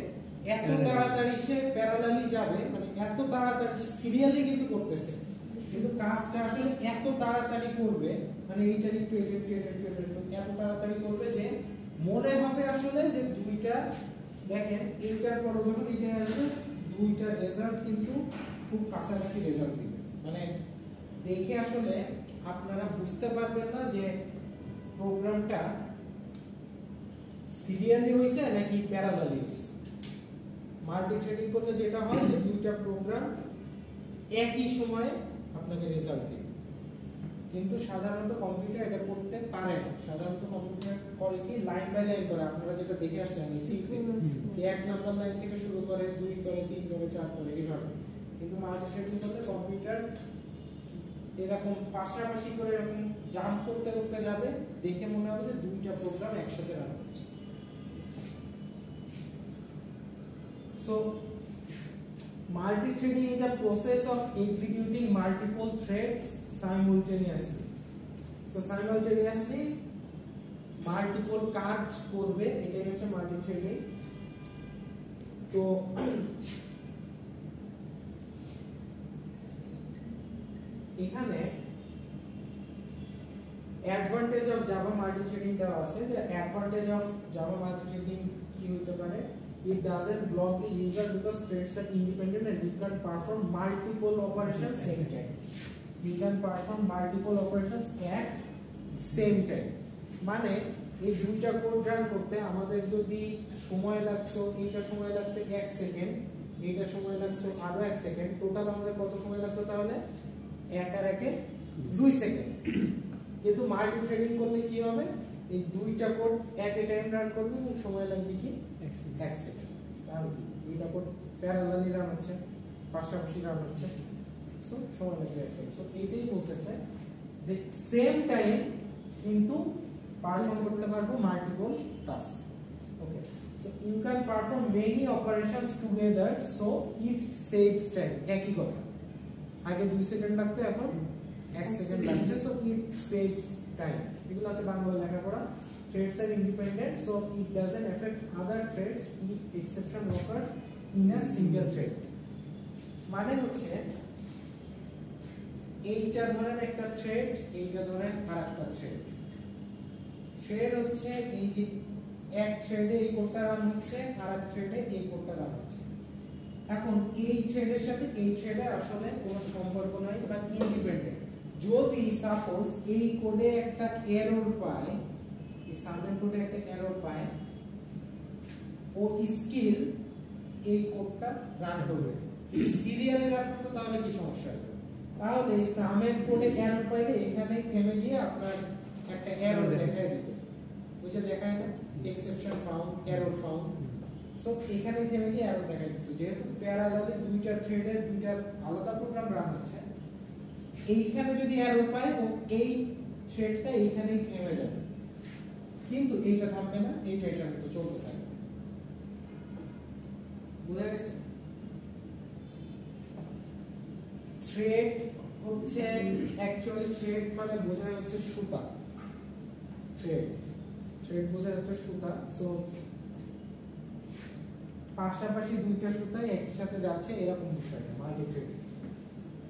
এত তাড়াতাড়ি সে প্যারালালি যাবে, মানে এত তাড়াতাড়ি সিরিয়ালি কিন্তু করতেছে, কিন্তু কাজটা আসলে এত তাড়াতাড়ি করবে, মানে এইটা একটু এত তাড়াতাড়ি করবে যে মনে হবে আসলে যে দুইটা, দেখেন এইটার পর যখন এটা আসবে দুইটা রেজাল্ট কিন্তু খুব কাছাকাছি রেজাল্ট দিবে, মানে দেখে আসলে আপনারা বুঝতে পারবেন না যে প্রোগ্রামটা সিরিয়ালি হয়েছে নাকি প্যারালালি হয়েছে। মাল্টি থ্রেডিং করলে যেটা হয় যে দুইটা প্রোগ্রাম একই সময়ে আপনাকে রেজাল্ট দিবে, কিন্তু সাধারণত কম্পিউটার এটা করতে পারে না। সাধারণত কম্পিউটার করে কি লাইন বাই লাইন করে, আপনারা যেটা দেখে আসছেন সিতে এক নাম্বার লাইন থেকে শুরু করে 2 করে 3 করে 4 করে এইভাবে, কিন্তু মাল্টি থ্রেডিং করলে কম্পিউটার এরকম পাশাপাশি করে এরকম জাম্প করতে করতে যাবে, দেখে মনে হবে যে দুইটা প্রোগ্রাম একসাথে রান হচ্ছে। So multi-threading is a process of executing multiple threads simultaneously. So simultaneously multiple কাজ করবে, এটাই হচ্ছে multi-threading। তো এখানে অ্যাডভান্টেজ অফ জাভা মাল্টি-থ্রেডিং দেওয়া আছে, যে অ্যাডভান্টেজ অফ জাভা মাল্টি-থ্রেডিং কি হতে পারে, it doesn't block the user because threads are independent and you can perform multiple operations same time. You can perform multiple operations at same time. মানে এই দুইটা code run করতে আমাদের যদি সময় লাগতো, এইটা সময় লাগতো 1 সেকেন্ড, এইটা সময় লাগতো আরো 1 সেকেন্ড, টোটাল আমাদের কত সময় লাগতো তাহলে 1 আর 1 2 সেকেন্ড। কিন্তু মাল্টি থ্রেডিং করলে কি হবে, এই দুইটা code at a time run করবে এবং সময় লাগবে কি 1 সেকেন্ড। কারণ দুইটা কোড প্যারালালি রান হচ্ছে, পাশাপাশি রান হচ্ছে, সো সময় লাগবে 1 সেকেন্ড। সো এটাই বলতেছে যে সেম টাইম কিন্তু পারফর্ম করতে পারবো multiple task. Okay, so you can perform many operations together, so it saves time. একই কথা, আগে 2 সেকেন্ড লাগতো, এখন 1 সেকেন্ড লাগছে, সো ইট সেভস টাইম। এগুলো আছে বাংলা লেখাপড়া। Threads are independent, so it doesn't affect other threads if exception occurs in a single thread. মানে হচ্ছে এইটা ধরেন একটা থ্রেড, এইটা ধরেন আরেকটা থ্রেড। থ্রেড হচ্ছে এই যে এক থ্রেডে এই কোডটা রান হচ্ছে, আরেক থ্রেডে এই কোডটা রান হচ্ছে। এখন এই থ্রেডের সাথে এই থ্রেডের আসলে কোনো সম্পর্ক নাই বা ইন্ডিপেন্ডেন্ট। যদি সাপোজ এই কোডে একটা এরর পায়, এই সামনের কোডে একটা এরর পায়, ও স্টিল এই কোডটা রান করবে। যদি সিরিয়ালি রান করতে তাহলে কি সমস্যা হতো? তাহলে এই সামনের কোডে এরর পাইলে এখানেই থেমে গিয়ে আপনার একটা এরর দেখায় দিত, বুঝে দেখায় না, exception found, error found. So এখানেই থেমে গিয়ে এরর দেখায় দিত। যেহেতু প্যারালালি দুইটা থ্রেডের দুইটা আলাদা প্রোগ্রাম রান হচ্ছে, এইখানে যদি এরর পায় ও এই থ্রেডটা এইখানেই থেমে যাবে, কিন্তু এইটা থামবে না, এইটা এটার মতো চলতে থাকবে। বুঝা গেছে? থ্রেড হচ্ছে অ্যাকচুয়ালি থ্রেড মানে বোঝায় হচ্ছে সুতা। থ্রেড বোঝায় হচ্ছে সুতা। সো পাশাপাশি দুইটা সুতা একই সাথে যাচ্ছে, এরকম বিষয়টা multi threading.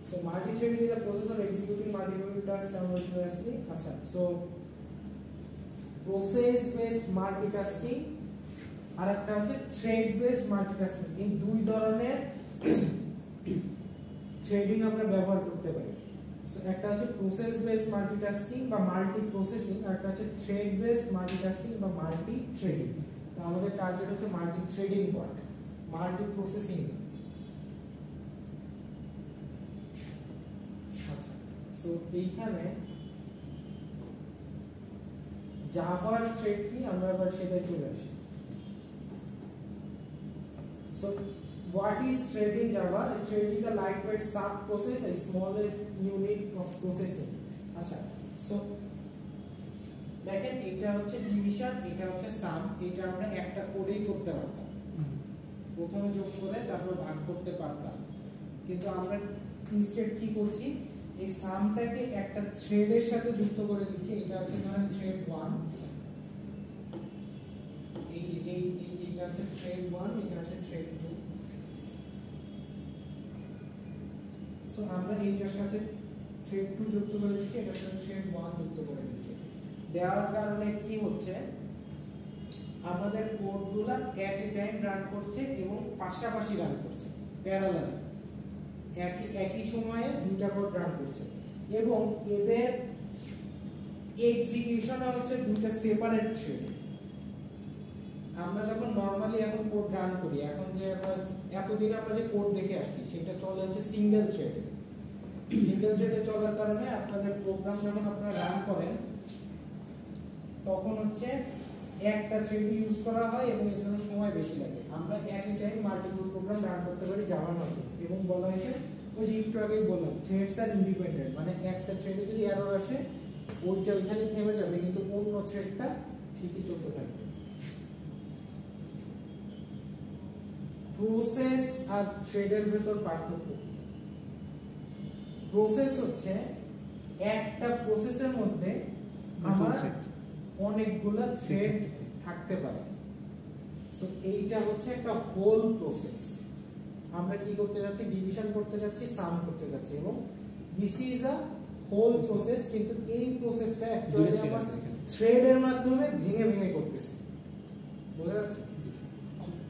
So multi threading is a process of executing multiple tasks সাইমultaneously। আচ্ছা, সো প্রসেস বেসড মাল্টিটাস্কিং আর একটা হচ্ছে থ্রেড বেসড মাল্টিটাস্কিং। এই দুই ধরনের থ্রেডিং আমরা ব্যবহার করতে পারি। সো একটা হচ্ছে প্রসেস বেসড মাল্টিটাস্কিং বা মাল্টি প্রসেসিং, আর একটা হচ্ছে থ্রেড বেসড মাল্টিটাস্কিং বা মাল্টি থ্রেডিং। তো আমাদের টার্গেট হচ্ছে মাল্টি থ্রেডিং করা, মাল্টি প্রসেসিং। আচ্ছা, সো এইখানে জাভার থ্রেড কি, আমরা আবার সেটাই চলে আসি। So what is thread in Java? A thread is a lightweight sub process, a smallest unit of processing. আচ্ছা, সো দেখেন এটা হচ্ছে ডিভিশন, এটা হচ্ছে সাম। এটা আমরা একটা কোডেই করতে পারতাম, প্রথমে যোগ করে তারপর ভাগ করতে পারতাম, কিন্তু আমরা ইনস্টেড কি করছি, এই সামটাকে একটা থ্রেডের সাথে যুক্ত করে দিচ্ছি। এটা হচ্ছে ধরেন থ্রেড 1, এই যে এইটা হচ্ছে থ্রেড 1, এটা হচ্ছে থ্রেড 2। সো আমরা এইটার সাথে থ্রেড 2 যুক্ত করে দিচ্ছি, এটার সাথে থ্রেড 1 যুক্ত করে দিচ্ছি। দেওয়ার কারণে কি হচ্ছে, আমাদের কোডগুলো এট এ টাইম রান করছে এবং পাশাপাশি রান করছে, প্যারালাল, একই সময়ে দুইটা কোড রান করছে এবং এদের এক্সিকিউশন হচ্ছে দুটো সেপারেট থ্রেড। আমরা যখন নরমালি এখন কোড রান করি, এখন যে এতদিন আমরা যে কোড দেখে আসছি সেটা চলে হচ্ছে সিঙ্গেল থ্রেডে। সিঙ্গেল থ্রেডে চলার কারণে আপনাদের প্রোগ্রাম যখন আপনারা রান করেন তখন হচ্ছে একটা থ্রেড ইউজ করা হয় এবং এর জন্য সময় বেশি লাগে। আমরা at a time multiple program run করতে পারি জাভার মাধ্যমে এবং বলা হয়েছে ওই যে একটু আগেই বললাম থ্রেডস আর ইন্ডিপেন্ডেন্ট, মানে একটা থ্রেডে যদি এরর আসে ওইটা ওইখানে থেমে যাবে কিন্তু অন্য থ্রেডটা ঠিকই চলতে থাকবে। প্রসেস আর থ্রেডের ভেতর পার্থক্য কি? প্রসেস হচ্ছে একটা প্রসেসের মধ্যে আমার অনেকগুলো থ্রেড থাকতে পারে। সো এইটা হচ্ছে একটা হোল প্রসেস। আমরা কি করতে যাচ্ছি, ডিভিশন করতে যাচ্ছি, সাম করতে যাচ্ছি এবং this is a whole process, কিন্তু এই প্রসেসটা অ্যাকচুয়ালি আমরা থ্রেডের মাধ্যমে ভেঙে ভেঙে করতেছি। বোঝা যাচ্ছে?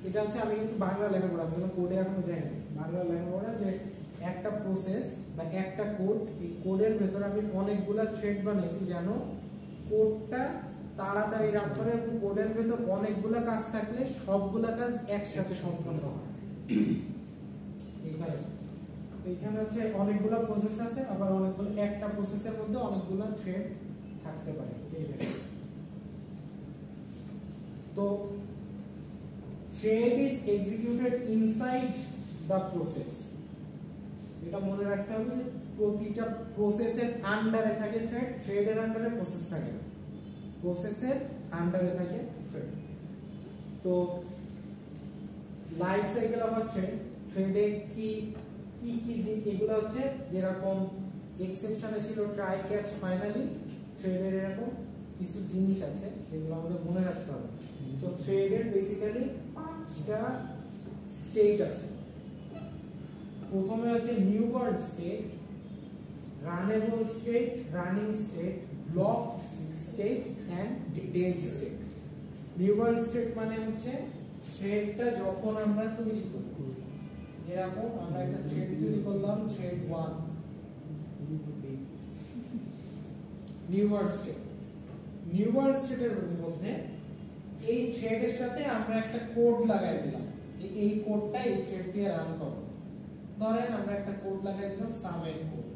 এটা হচ্ছে আমি কিন্তু বাংলা লেখাপড়া, আমি কোডে এখনো যাইনি, বাংলা লেখাপড়া যে একটা প্রসেস বা একটা কোড, এই কোডের ভেতরে আমি অনেকগুলা থ্রেড বানাইছি যেন কোডটা তাড়াতাড়ি রান করে এবং কোডের ভেতর অনেকগুলা কাজ থাকলে সবগুলা কাজ একসাথে সম্পন্ন হয়। এইখানে হচ্ছে অনেকগুলা প্রসেস আছে, আবার অনেকগুলো একটা প্রসেসের মধ্যে অনেকগুলা থ্রেড থাকতে পারে। তো thread is executed inside the process. এটা মনে রাখতে হবে যে প্রতিটা প্রসেসের আন্ডারে থাকে থ্রেড, থ্রেডের আন্ডারে প্রসেস থাকে না, প্রসেসের আন্ডারে থাকে থ্রেড। তো life cycle of a thread, থ্রেডে কি কি কি যে এগুলো হচ্ছে যেরকম এক্সেপশনে ছিল ট্রাই ক্যাচ ফাইনালি, থ্রেডের এরকম কিছু জিনিস আছে সেগুলো আমাদের মনে রাখতে হবে। তো থ্রেডের বেসিক্যালি 5টা স্টেট আছে। প্রথমে হচ্ছে newborn state, runnable state, running state, block state and dead state. Newborn state মানে হচ্ছে থ্রেডটা যখন আমরা তৈরি করি, যেরকম আমরা একটা থ্রেড তৈরি করলাম থ্রেড 1, নিউবার্ন স্টেট। নিউবার্ন স্টেটের মধ্যে এই থ্রেডের সাথে আমরা একটা কোড লাগাই দিলাম, এই কোডটা এই থ্রেড দিয়ে রান করবে। ধরেন আমরা একটা কোড লাগাই দিলাম সামের কোড,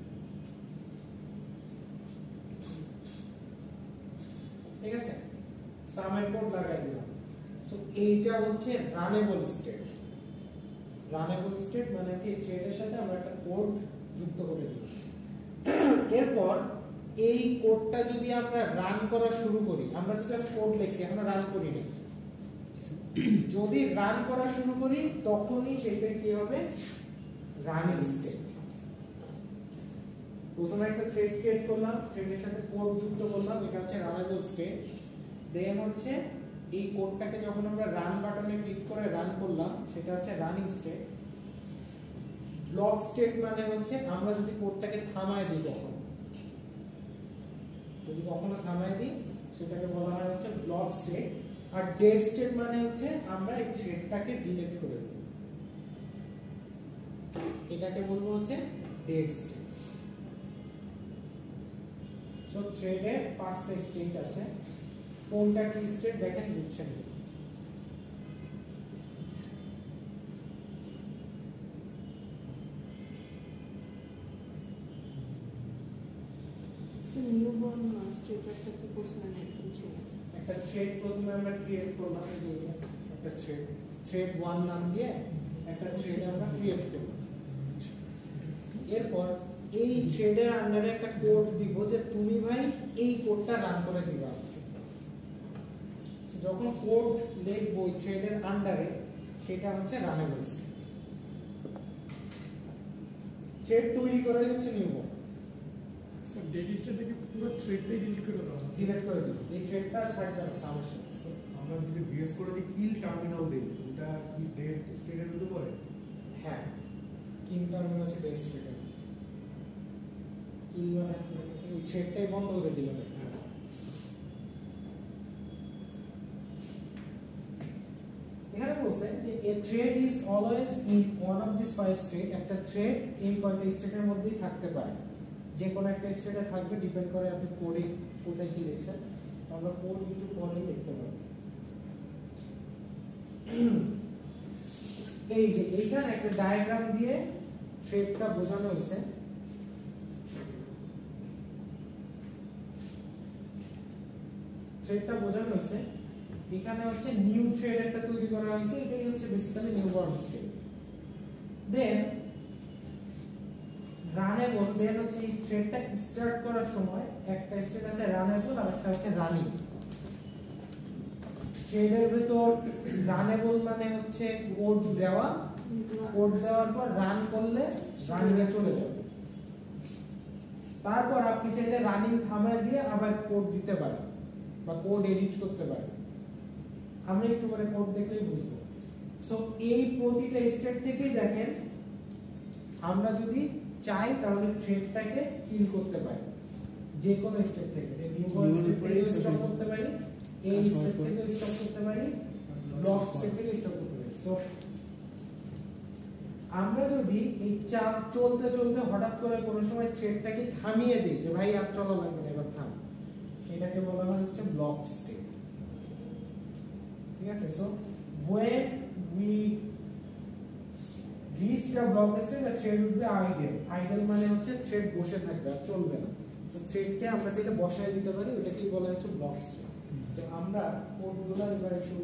ঠিক আছে, সামের কোড লাগাই দিলাম। সো এইটা হচ্ছে রানেবল স্টেট। রানেবল স্টেট মানে হচ্ছে এই থ্রেডের সাথে আমরা একটা কোড যুক্ত করে দিই। এরপর এই কোডটা যদি আমরা রান করা শুরু করি, আমরা জাস্ট কোড লিখছি, এখনো রান করিনি, যদি রান করা শুরু করি তখনই সেটা কি হবে, রানিং স্টেট। প্রথমে একটা থ্রেড ক্রিয়েট করলাম, থ্রেডের সাথে কোড যুক্ত করলাম, এটা হচ্ছে রানেবল স্টেট। দেন হচ্ছে এই কোডটাকে যখন আমরা রান বাটনে ক্লিক করে রান করলাম সেটা হচ্ছে রানিং স্টেট। ব্লক স্টেট মানে হচ্ছে আমরা যদি কোডটাকে থামায় দিই, কখন যদি কখনো থামায় দিই সেটাকে বলা হয় হচ্ছে ব্লক স্টেট। আর ডেড স্টেট মানে হচ্ছে আমরা এই থ্রেডটাকে ডিলিট করে দেব, এটাকে বলবো হচ্ছে ডেড স্টেট। সো থ্রেডের 5টা স্টেট আছে, কোনটা কি স্টেট দেখেন বুঝছেন। নিউবর্ন স্টেটটা কি বুঝলেন বুঝে একটা থ্রেড প্রথমে আমরা ক্রিয়েট করলাম, যে একটা থ্রেড 1 নাম দিয়ে একটা থ্রেড আমরা ক্রিয়েট করলাম। এরপর এই থ্রেডের আন্ডারে একটা কোড দিব যে তুমি ভাই এই কোডটা রান করে দিবা। যখন কোড লিখবো এই থ্রেডের আন্ডারে সেটা হচ্ছে রানেবল স্টেট। থ্রেড তৈরি করাই হচ্ছে নিউবর্ন। স্যার ডেট স্টেট থেকে পুরো থ্রেডটাই ডিলিট করে দেওয়া হবে। ডিলিট করে দিন, এই থ্রেডটা থাকবে না সমস্যা। আমরা যদি বিএস করে যে কিল টার্মিনাল দেই ওটা কি ডেট স্টেটের মধ্যে পড়ে? হ্যাঁ, কিল টার্মিনাল হচ্ছে ডেট স্টেটের, কিল মানে এই থ্রেডটাই বন্ধ করে দিল। এখানে বলছে যে a thread is always in one of these 5 state, একটা থ্রেড এই কয়টা স্টেটের মধ্যেই থাকতে পারে, যে কোনো একটা স্টেটে থাকবে, ডিপেন্ড করে আপনি কোডে কোথায় কি লিখছেন। আমরা কোড একটু পরেই লিখতে পারি। এই যে এইখানে একটা ডায়াগ্রাম দিয়ে থ্রেডটা বোঝানো হয়েছে। থ্রেডটা বোঝানো হয়েছে, এখানে হচ্ছে নিউ থ্রেড একটা তৈরি করা হয়েছে, এটাই হচ্ছে বেসিক্যালি নিউবর্ন স্টেট। দেন রানেবল, দেন হচ্ছে এই থ্রেডটা স্টার্ট করার সময় একটা স্টেট আছে রানেবল আর একটা হচ্ছে রানিং। থ্রেডের ভিতর রানেবল মানে হচ্ছে কোড দেওয়া, কোড দেওয়ার পর রান করলে রানিং এ চলে যাবে। তারপর আপনি চাইলে রানিং থামায় দিয়ে আবার কোড দিতে পারেন বা কোড এডিট করতে পারেন। আমরা একটু করে কোড দেখলেই বুঝবো। সো এই প্রতিটা স্টেট থেকেই দেখেন আমরা যদি চাই তাহলে থ্রেডটাকে কিল করতে পারি, যে কোনো স্টেট থেকে, যে নিউবর্ন স্টেট থেকে স্টপ করতে পারি, এই স্টেট থেকে স্টপ করতে পারি, ব্লক স্টেট থেকে স্টপ করতে পারি। সো আমরা যদি এই চলতে চলতে হঠাৎ করে কোনো সময় থ্রেডটাকে থামিয়ে দিই যে ভাই আর চলা লাগবে না, এবার থাম, সেটাকে বলা হয় হচ্ছে ব্লক স্টেট। ঠিক আছে? So when we reach the block state, the thread will be idle. Idle মানে হচ্ছে থ্রেড বসে থাকবে আর চলবে না। সো থ্রেডকে আমরা সেটা বসায় দিতে পারি, ওটাকেই বলা হচ্ছে ব্লক স্টেট। তো আমরা কোডগুলো এবার একটু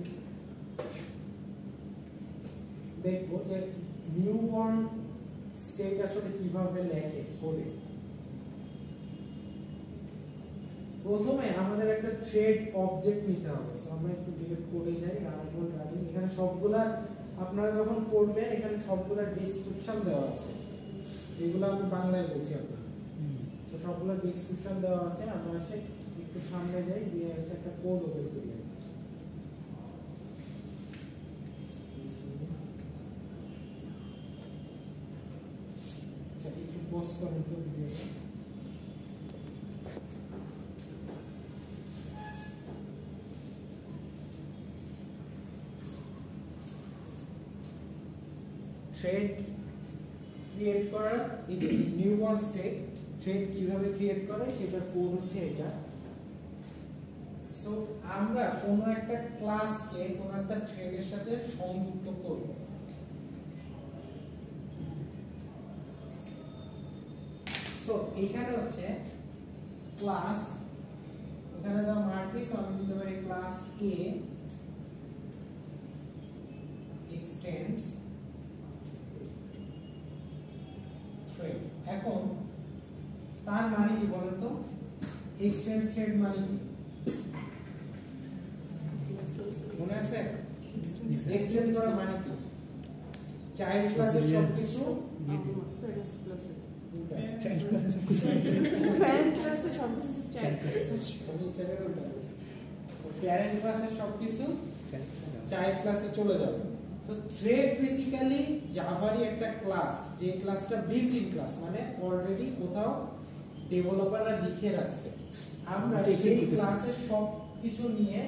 দেখব যে নিউবর্ন স্টেট আসলে কিভাবে লেখে কোডে। প্রথমে আমাদের একটা থ্রেড অবজেক্ট নিতে হবে। সো আমরা একটু ডিরেক্ট কোডে যাই, রানিং রানিং। এখানে সবগুলা আপনারা যখন করবেন এখানে সবগুলা ডেসক্রিপশন দেওয়া আছে, যেগুলো আমি বাংলায় বলছি আপনাদের। তো সবগুলা ডেসক্রিপশন দেওয়া আছে। আমরা এসে একটু সামনে যাই, দিয়ে হচ্ছে একটা কোড ওপেন করি। আচ্ছা, একটু পোস্ট করেন তো ভিডিওটা। থ্রেড ক্রিয়েট করার এই যে নিউবর্ন স্টেট, থ্রেড কিভাবে ক্রিয়েট করে সেটার কোড হচ্ছে এটা। সো আমরা কোন একটা ক্লাসকে কোন একটা থ্রেডের সাথে সংযুক্ত করব। সো এখানে হচ্ছে ক্লাস, এখানে দাও মার্কি, সো আমি দিতে পারি ক্লাস এ এক্সটেন্ডস থ্রেড। এখন তার মানে কি বলেন তো? এক্সটেন্ড থ্রেড মানে কি মনে আছে? এক্সটেন্ড করা মানে কি? চাইল্ড ক্লাসের সবকিছু চাইল্ড ক্লাসে সব কিছু প্যারেন্ট ক্লাসে সবকিছু চাইল্ড প্যারেন্ট ক্লাসের সবকিছু চাইল্ড ক্লাসে চলে যাবে। তো থ্রেড বেসিক্যালি জাভারই একটা ক্লাস, যে ক্লাসটা বিল্ট ইন ক্লাস, মানে অলরেডি কোথাও ডেভেলপাররা লিখে রাখছে। আমরা সেই ক্লাসের সব কিছু নিয়ে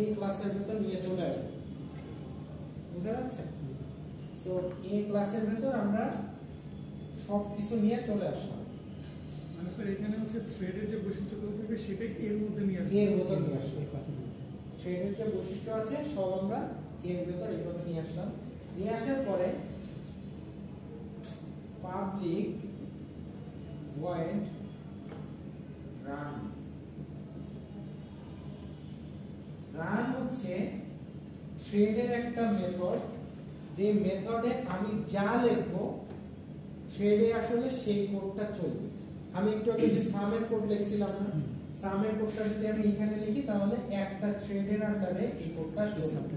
এই ক্লাসের ভিতর নিয়ে চলে আসবো। বুঝা যাচ্ছে? সো এই ক্লাসের ভিতর আমরা সব কিছু নিয়ে চলে আসলাম। মানে স্যার এখানে হচ্ছে থ্রেডের যে বৈশিষ্ট্যগুলো থাকবে সেটাই এর মধ্যে নিয়ে আসবে। এর মধ্যে নিয়ে আসবো। থ্রেডের যে বৈশিষ্ট্য আছে সব আমরা এর ভিতর এইভাবে নিয়ে আসলাম। নিয়ে আসার পরে পাবলিক ভয়েড রান। রান হচ্ছে থ্রেডের একটা মেথড, যে মেথডে আমি যা লিখবো থ্রেডে আসলে সেই কোডটা চলবে। আমি একটু আগে যে সামের কোড লিখছিলাম না, সামের কোডটা যদি আমি এখানে লিখি তাহলে একটা থ্রেডের আন্ডারে এই কোডটা চলবে,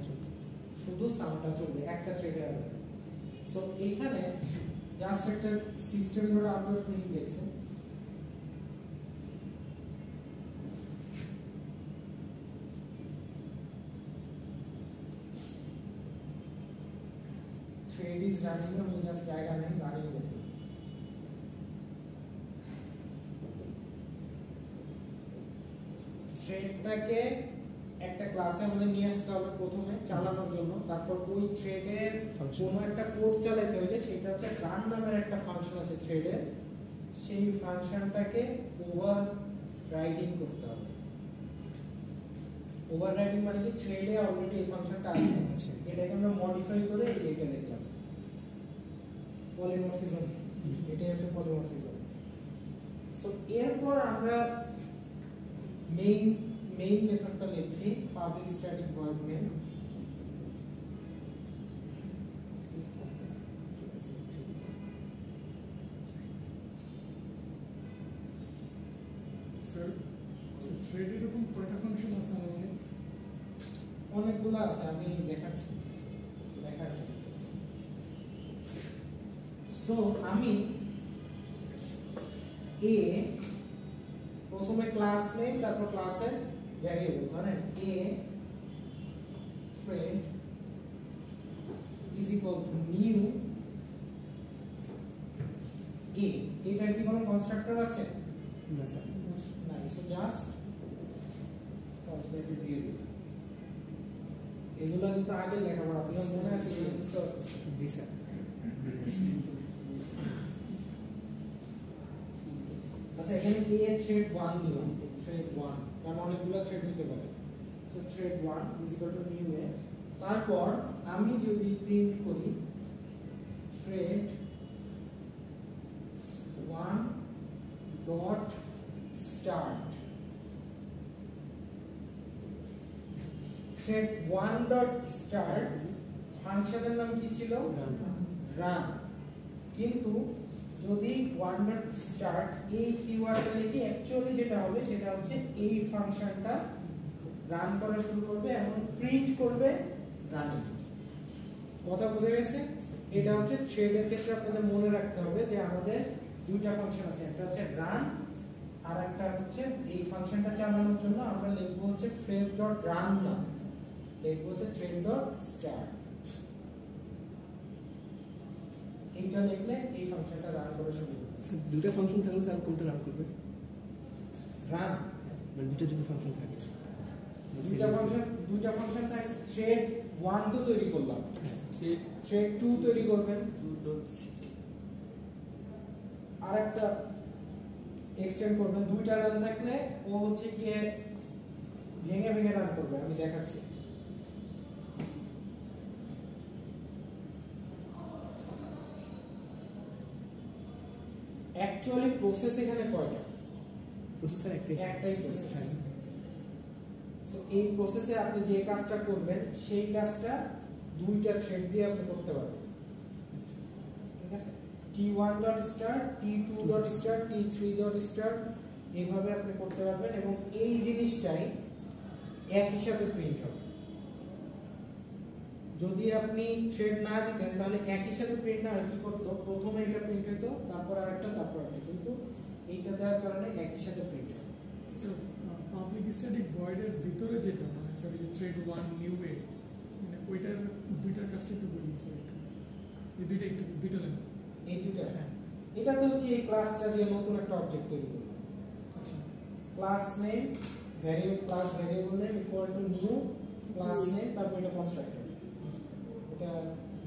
শুধু সামটা চলবে একটা থ্রেডের আন্ডারে। সো এখানে জাস্ট একটা সিস্টেম ডট আউট লিখে দেখছেন, রানিং আমি জাস্ট জায়গা নেই রানিং দেখি থ্রেডটাকে একটা ক্লাসে আমাদের নিয়ে আসতে হবে প্রথমে চালানোর জন্য, তারপর ওই থ্রেডের কোনো একটা কোড চালাতে হলে সেটা হচ্ছে রান নামের একটা ফাংশন আছে থ্রেডের, সেই ফাংশনটাকে ওভাররাইডিং করতে হবে। ওভাররাইডিং মানে কি থ্রেডে অলরেডি এই ফাংশনটা আছে, এটাকে আমরা মডিফাই করে এই যে এটা লিখলাম পলিমরফিজম, এটাই হচ্ছে পলিমরফিজম। সো এরপর আমরা মেইন মেথডটা লিখছি public static void main. Sir thread এরকম কয়টা ফাংশন আছে আমাদের? অনেকগুলো আছে, আমি দেখাচ্ছি। সো আমি প্রথমে ক্লাস নেই, তারপর ক্লাসের ভ্যারিয়েবল, ধরেন a thread is equal to new a, এটার কি কোনো কনস্ট্রাক্টর আছে? না স্যার। না, সো জাস্ট ফার্স্ট ব্র্যাকেট দিয়ে দিই। এগুলো কিন্তু আগে লেখাপড়া, আপনার মনে আছে যে বুঝতে পারছেন? জি স্যার। আচ্ছা, এখানে a থ্রেড 1 দিলাম, থ্রেড 1 কারণ অনেকগুলো থ্রেড নিতে পারে। So thread 1 is equal to new A. তারপর আমি যদি প্রিন্ট করি thread 1 dot start, thread 1 dot start ফাংশনের নাম কি ছিল? রান। কিন্তু যদি 1 ডট স্টার্ট এই কিওয়ার্ডটা লিখে অ্যাকচুয়ালি যেটা হবে সেটা হচ্ছে এই ফাংশনটা রান করা শুরু করবে এবং প্রিন্ট করবে রানিং। কথা বুঝে গেছে? এটা হচ্ছে থ্রেডের ক্ষেত্রে আপনাদের মনে রাখতে হবে যে আমাদের দুইটা ফাংশন আছে, একটা হচ্ছে রান আর একটা হচ্ছে এই ফাংশনটা চালানোর জন্য আমরা লিখবো হচ্ছে থ্রেড ডট রান না, লিখবো হচ্ছে থ্রেড ডট স্টার্ট। এইটা লিখলে এই ফাংশনটা রান করা শুরু করবে। দুটো ফাংশন থাকলে স্যার কোনটা রান করবে? রান মানে দুটো যদি ফাংশন থাকে, দুইটা ফাংশন থাকে, থ্রেড 1 তো তৈরি করলাম, থ্রেড 2 তৈরি করবেন, আরেকটা এক্সটেন্ড করবেন। দুইটা রান থাকলে ও হচ্ছে কি ভেঙে ভেঙে রান করবে, আমি দেখাচ্ছি। অ্যাকচুয়ালি প্রসেস এখানে কয়টা? প্রসেসর একটাই প্রসেস। সো এই প্রসেসে আপনি যে কাজটা করবেন সেই কাজটা দুইটা থ্রেড দিয়ে আপনি করতে পারবেন, ঠিক আছে? t1.start, t2.start, t3.start এইভাবে আপনি করতে পারবেন এবং এই জিনিসটাই একই সাথে প্রিন্ট হবে। যদি আপনি থ্রেড না দিতেন তাহলে একই সাথে প্রিন্ট না হয় কি করতো, প্রথমে এটা প্রিন্ট হতো, তারপর আরেকটা, তারপর আরেকটা, কিন্তু এইটা দেওয়ার কারণে একই সাথে প্রিন্ট হয়। পাবলিক স্ট্যাটিক ভয়েডের ভিতরে যেটা মানে স্যার এই যে থ্রেড 1 নিউ এ, মানে ওইটার দুইটার কাজটা একটু বলি স্যার। এই দুইটা একটু দুইটা নেন। এই দুইটা, হ্যাঁ, এটা তো হচ্ছে এই ক্লাসটা যে নতুন একটা অবজেক্ট তৈরি করলাম। আচ্ছা, class name variable, class variable name equal to new class name, তারপর এটা কনস্ট্রাক্টর, এটা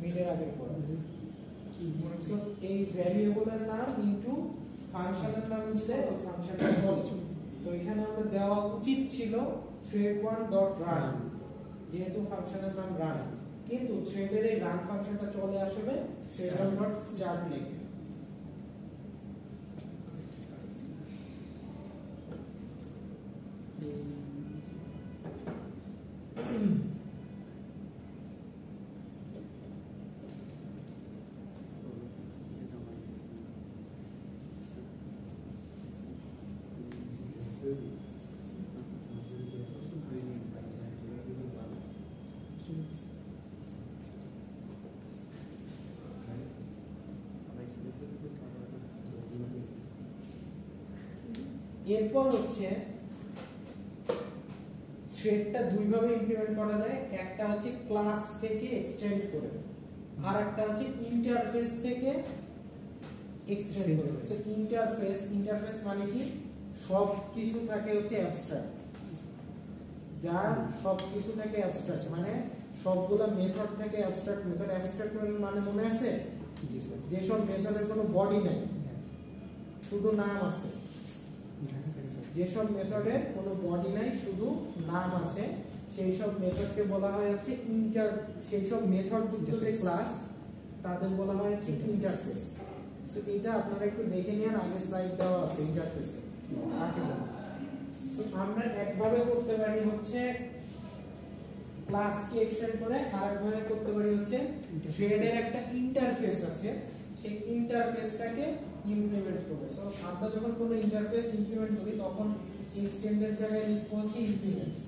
মিডের আগের পর। সো এই ভ্যারিয়েবলের নাম ইনটু ফাংশনের নাম দিলে ওই ফাংশনটা চলে। তো এখানে আমাদের দেওয়া উচিত ছিল thread1.run, যেহেতু ফাংশনের নাম রান, কিন্তু থ্রেডের এই রান ফাংশনটা চলে আসবে thread1.start লিখে। এরপর হচ্ছে থ্রেডটা দুইভাবে ইমপ্লিমেন্ট করা যায়, একটা হচ্ছে ক্লাস থেকে এক্সটেন্ড করে, আর একটা হচ্ছে ইন্টারফেস থেকে এক্সটেন্ড করে। সো ইন্টারফেস মানে কি সব কিছু থাকে হচ্ছে অ্যাবস্ট্রাক্ট, যার সব কিছু থাকে অ্যাবস্ট্রাক্ট মানে সবগুলা মেথড থেকে অ্যাবস্ট্রাক্ট মেথড। অ্যাবস্ট্রাক্ট মানে মনে আছে যেসব মেথডের কোনো বডি নাই, শুধু নাম আছে, যেসব মেথডের কোনো বডি নাই শুধু নাম আছে, সেই সব মেথডকে বলা হয় হচ্ছে সেই সব মেথড যুক্ত যে ক্লাস তাদের বলা হয় হচ্ছে ইন্টারফেস। সো এটা আপনারা একটু দেখে নিন, আগে স্লাইড দেওয়া আছে ইন্টারফেসে। তো আমরা একভাবে করতে পারি হচ্ছে ক্লাসকে এক্সটেন্ড করে, আরেকভাবে করতে পারি হচ্ছে থ্রেডের একটা ইন্টারফেস আছে, সেই ইন্টারফেসটাকে ইমপ্লিমেন্ট করবে। সো আমরা যখন কোনো ইন্টারফেস ইমপ্লিমেন্ট করি তখন এক্সটেন্ডের জায়গায় লিখবো হচ্ছে ইমপ্লিমেন্টস।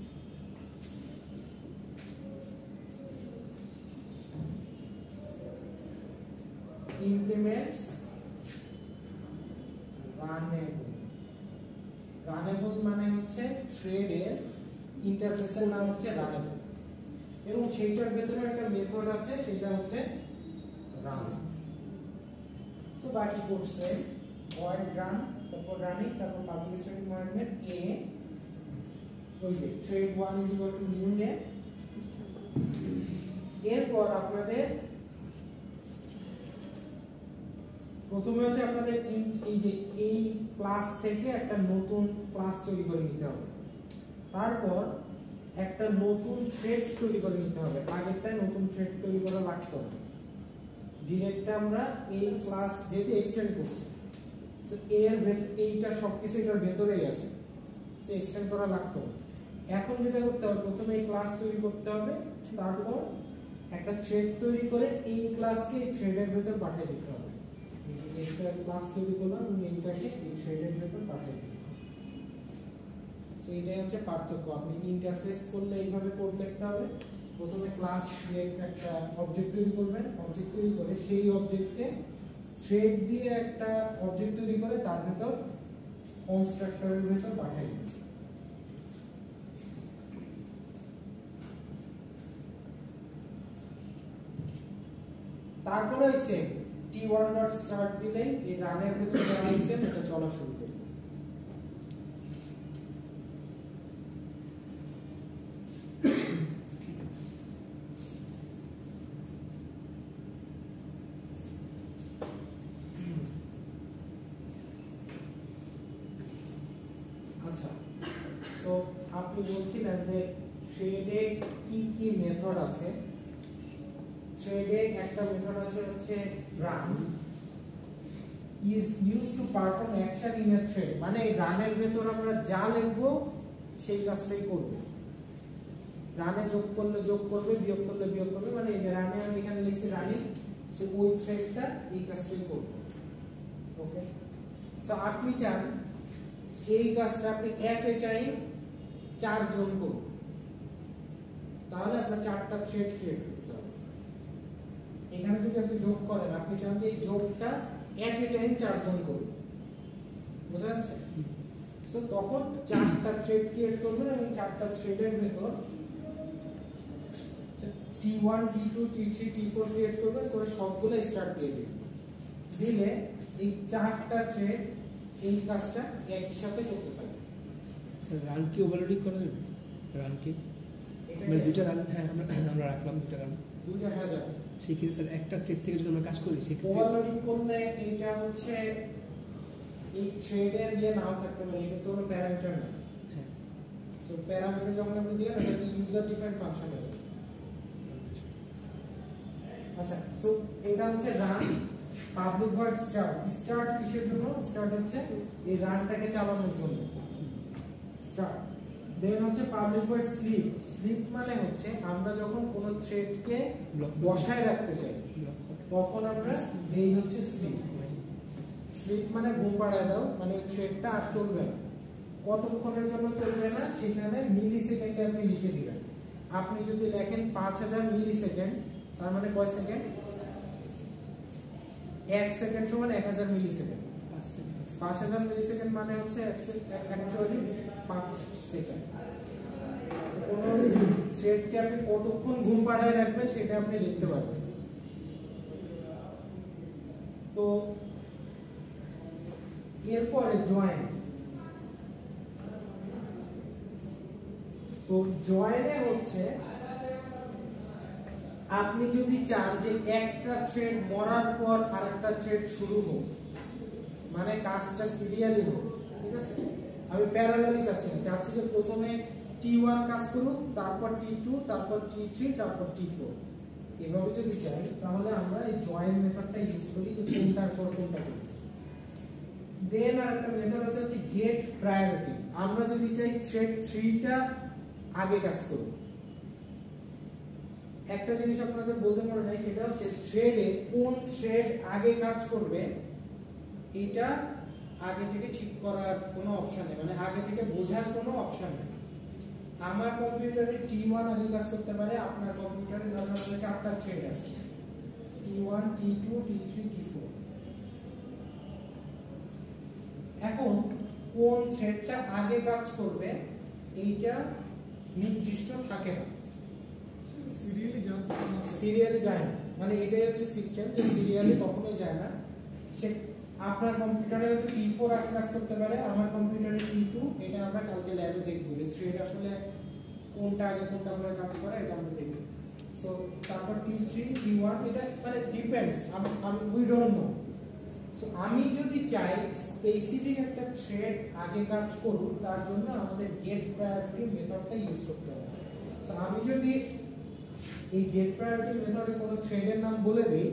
ইমপ্লিমেন্টস রানেবল মানে হচ্ছে থ্রেডের ইন্টারফেসের নাম হচ্ছে রানেবল, এবং সেইটার ভেতরে একটা মেথড আছে সেটা হচ্ছে রান। সো বাকি করছে void run, তারপর রানিং, তারপর পাবলিক স্ট্যাটিক ভয়েড a, ওই যে thread 1 is equal to new name। এরপর আপনাদের প্রথমে হচ্ছে আপনাদের এই যে এই ক্লাস থেকে একটা নতুন ক্লাস তৈরি করে নিতে হবে, তারপর একটা নতুন থ্রেড তৈরি করে নিতে হবে। আগেরটায় নতুন থ্রেড তৈরি করা লাগতো না, ডিরেক্ট আমরা এই ক্লাস যেহেতু এক্সটেন্ড করছি, সো এইটা সবকিছু এটার ভেতরেই আছে, সো এক্সটেন্ড করা লাগতো না। এখন যেটা করতে হবে, প্রথমে এই ক্লাস তৈরি করতে হবে, তারপর একটা থ্রেড তৈরি করে এই ক্লাসকে এই থ্রেডের ভেতর পাঠিয়ে দিতে হবে। এই যে একটা ক্লাস তৈরি করলাম এবং এইটাকে এই থ্রেডের ভেতর পাঠিয়ে দিতে হবে। সো এটাই হচ্ছে পার্থক্য। আপনি ইন্টারফেস করলে এইভাবে কোড লিখতে হবে, প্রথমে ক্লাস দিয়ে একটা অবজেক্ট তৈরি করবেন, অবজেক্ট তৈরি করে সেই অবজেক্টকে থ্রেড দিয়ে একটা অবজেক্ট তৈরি করে তার ভেতর কনস্ট্রাক্টরের ভেতর পাঠিয়ে দিবেন। তারপরে সেম t1.start দিলেই এই রানের ভেতর যারা আইছেন এটা চলা শুরু করবে। আচ্ছা, তো আপনি বলছিলেন যে থ্রেডে কি কি মেথড আছে। থ্রেডে একটা মেথড আছে হচ্ছে run, is used to perform action in a thread, মানে এই রানের ভেতর আমরা যা লিখবো সেই কাজটাই করবে। রানে যোগ করলে যোগ করবে, বিয়োগ করলে বিয়োগ করবে, মানে এই যে রানে আমি এখানে লিখছি রানিং, সো ওই থ্রেডটা এই কাজটাই করবে। ওকে, সো আপনি চান এই কাজটা আপনি এট এ টাইম 4 জন করুন, তাহলে আপনার 4টা থ্রেড ক্রিয়েট করতে হবে। এখানে যদি আপনি যোগ করেন, আপনি চান যে এই যোগটা এট এ টাইম 4 জন করুন, বুঝা যাচ্ছে? সো তখন 4টা থ্রেড ক্রিয়েট করবেন এবং 4টা থ্রেডের ভেতর T1 T2 T3 T4 create করবেন, করে সবগুলো স্টার্ট দিয়ে দিবেন। দিলে এই 4টা থ্রেড এই কাজটা একই সাথে করতে পারবে। স্যার রান কি ওভারলোডিং করা যাবে? রান কি মানে দুটো রান? হ্যাঁ, আমরা রাখলাম দুটো রান, দুইটা হয়ে যাবে। সেক্ষেত্রে স্যার একটা থ্রেড থেকে যদি আমরা কাজ করি সেক্ষেত্রে ওভারলোডিং করলে এটা হচ্ছে এই থ্রেডের দিয়ে নাও থাকতে পারে, এটা তো কোনো প্যারামিটার না। হ্যাঁ, সো প্যারামিটার যখন আপনি দিবেন এটা হচ্ছে ইউজার ডিফাইন্ড ফাংশন হবে। আচ্ছা, সো এটা হচ্ছে run. Public void start, start কিসের জন্য? স্টার্ট হচ্ছে এই রানটাকে চালানোর জন্য স্টার্ট। দেন হচ্ছে পাবলিক ভয়েড স্লিপ, স্লিপ মানে হচ্ছে আমরা যখন কোনো থ্রেডকে বসায় রাখতে চাই তখন আমরা এই হচ্ছে স্লিপ। স্লিপ মানে ঘুম পাড়ায় দাও, মানে থ্রেডটা আর চলবে না। কতক্ষণের জন্য চলবে না সেখানে মিলি সেকেন্ডে আপনি লিখে দিবেন। আপনি যদি লেখেন 5000 মিলি সেকেন্ড, তার মানে কয় সেকেন্ড? 1 সেকেন্ড সমান 1000 মিলি সেকেন্ড। 5000 মিলি সেকেন্ড মানে হচ্ছে অ্যাকচুয়ালি 5 সেকেন্ড। কোন থ্রেডকে আপনি কতক্ষণ ঘুম পাড়ায় রাখবেন সেটা আপনি লিখতে পারবেন। তো এরপরে জয়েন। তো জয়েনে হচ্ছে আপনি যদি চান যে একটা থ্রেড মরার পর আরেকটা থ্রেড শুরু হোক, মানে কাজটা সিরিয়ালি হোক, ঠিক আছে, আমি প্যারালালি চাচ্ছি যে প্রথমে T1 কাজ করুক, তারপর T2, তারপর T3, তারপর T4, এভাবে যদি চাই তাহলে আমরা এই জয়েন মেথডটা ইউজ করি যে কোনটার পর কোনটা করি। দেন আরেকটা মেথড আছে হচ্ছে গেট প্রায়োরিটি। আমরা যদি চাই থ্রেড 3টা আগে কাজ করুক, একটা জিনিস আপনাদের বলতে মনে নাই, সেটা হচ্ছে থ্রেডে কোন থ্রেড আগে কাজ করবে এটা আগে থেকে ঠিক করার কোনো অপশন নেই, মানে আগে থেকে বোঝার কোনো অপশন নেই। আমার কম্পিউটারে T1 আগে কাজ করতে পারে, আপনার কম্পিউটারে ধরুন আমাদের 4টা থ্রেড আছে, T1, T2, T3, T4। এখন কোন থ্রেডটা আগে কাজ করবে এইটা নির্দিষ্ট থাকে না, সিরিয়ালি যায় না, মানে এটাই হচ্ছে সিস্টেম যে সিরিয়ালি কখনোই যায় না। সে আপনার কম্পিউটারে হয়তো T4 আগে কাজ করতে পারে, আমার কম্পিউটারে T2, এটা আমরা কালকে ল্যাবে দেখব যে থ্রেড আসলে কোনটা আগে কোনটা পরে কাজ করে, এটা আমরা দেখব। সো তারপর T3, T1, এটা মানে ডিপেন্ডস, আমি উই ডোন্ট নো। সো আমি যদি চাই স্পেসিফিক একটা থ্রেড আগে কাজ করুক, তার জন্য আমাদের গেট প্রায়োরিটি মেথডটা ইউজ করতে হবে। সো আমি যদি এই গেট প্রায়োরিটি মেথডে কোনো থ্রেডের নাম বলে দেই,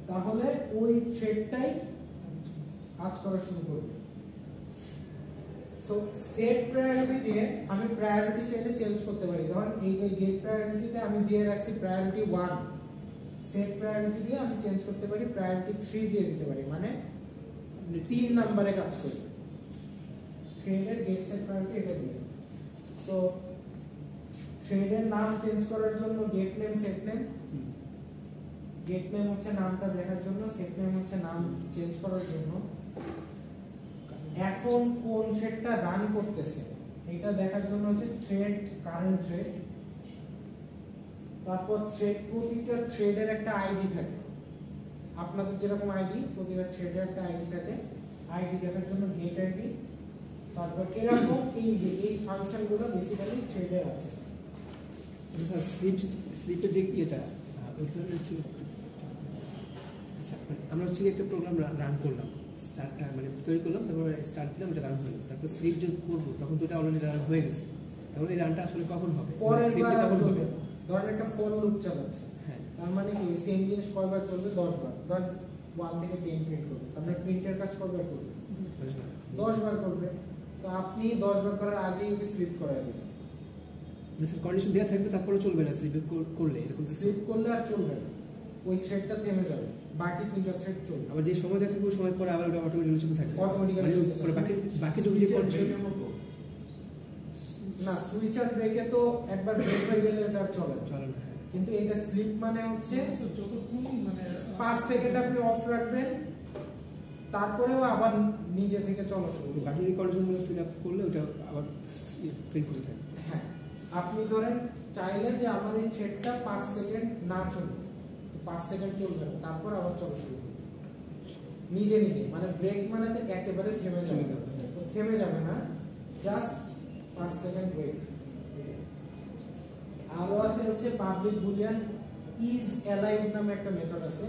তাহলে ওই থ্রেডটাই কাজ করা শুরু করবে। সো সেট প্রায়োরিটি দিয়ে আমি প্রায়োরিটি চাইলে চেঞ্জ করতে পারি। ধরুন এই গেট প্রায়োরিটিতে আমি দিয়ে রাখছি প্রায়োরিটি 1, সেট প্রায়োরিটি দিয়ে আমি চেঞ্জ করতে পারি প্রায়োরিটি 3 দিয়ে দিতে পারি, মানে 3 নম্বরে কাজ করবে। থ্রেডের গেট সেট প্রায়োরিটি এটা দিয়ে। সো থ্রেডের নাম চেঞ্জ করার জন্য get name, set name. Get name হচ্ছে নামটা দেখার জন্য, সেট নেম হচ্ছে নাম চেঞ্জ করার জন্য। এখন কোন থ্রেডটা রান করতেছে এটা দেখার জন্য হচ্ছে থ্রেড কারেন্ট থ্রেড। তারপর থ্রেড, প্রতিটা থ্রেডের একটা আইডি থাকে, আপনাদের যেরকম আইডি, প্রতিটা থ্রেডের একটা আইডি থাকে। আইডি দেখার জন্য গেট আইডি। তারপর এরকম এই যে এই ফাংশনগুলো বেসিক্যালি থ্রেডের আছে। স্যার স্লিপের যে এটা ওইখানে হচ্ছে আমরা হচ্ছে একটা প্রোগ্রাম রান করলাম, স্টার্ট মানে তৈরি করলাম, তারপর স্টার্ট দিলাম, এটা রান হলো। তারপর স্লিপ যদি করবো তখন তো এটা অলরেডি রান হয়ে গেছে। এখন এই রানটা আসলে কখন হবে, স্লিপটা কখন হবে? ধরেন একটা ফর লুপ চালাচ্ছে, হ্যাঁ, তার মানে কি সেম জিনিস কয়বার চলবে? 10 বার। ধর 1 থেকে 10 প্রিন্ট করবে, তারপরে প্রিন্টের কাজ কয়বার করবে? 10 বার করবে। তো আপনি 10 বার করার আগেই ওকে স্লিপ করায় দিবেন। স্যার কন্ডিশন দেওয়া থাকবে, তারপরে চলবে না স্লিপ করলে, এরকম স্লিপ করলে আর চলবে না, ওই থ্রেডটা থেমে যাবে, বাকি 3টা থ্রেড চলবে। আবার যে সময় দেওয়া থাকবে ওই সময় পরে আবার ওটা অটোমেটিক্যালি চলতে থাকবে, অটোমেটিক্যালি মানে বাকি যে কন্ডিশন না। সুইচ আর ব্রেকে তো একবার ব্রেক হয়ে গেলে এটা চলে না। কিন্তু এটা স্লিপ মানে হচ্ছে যতক্ষণ মানে 5 সেকেন্ড আপনি অফ রাখবেন, তারপরেও আবার নিজে থেকে চলা শুরু করবে। বাকি যে কন্ডিশনগুলো ফিল আপ করলে ওটা আবার প্রিন্ট করতে থাকবে। হ্যাঁ, আপনি ধরেন চাইলেন যে আমার এই থ্রেডটা 5 সেকেন্ড না চলবে, 5 সেকেন্ড চলবে না, তারপর আবার চলা শুরু করবে নিজে নিজে। মানে ব্রেক মানে তো একেবারে থেমে যাবে না, তো থেমে যাবে না, জাস্ট 5 সেকেন্ড ওয়েট। আরো আছে হচ্ছে পাবলিক বুলিয়ান ইজ অ্যালাইভ নামে একটা মেথড আছে।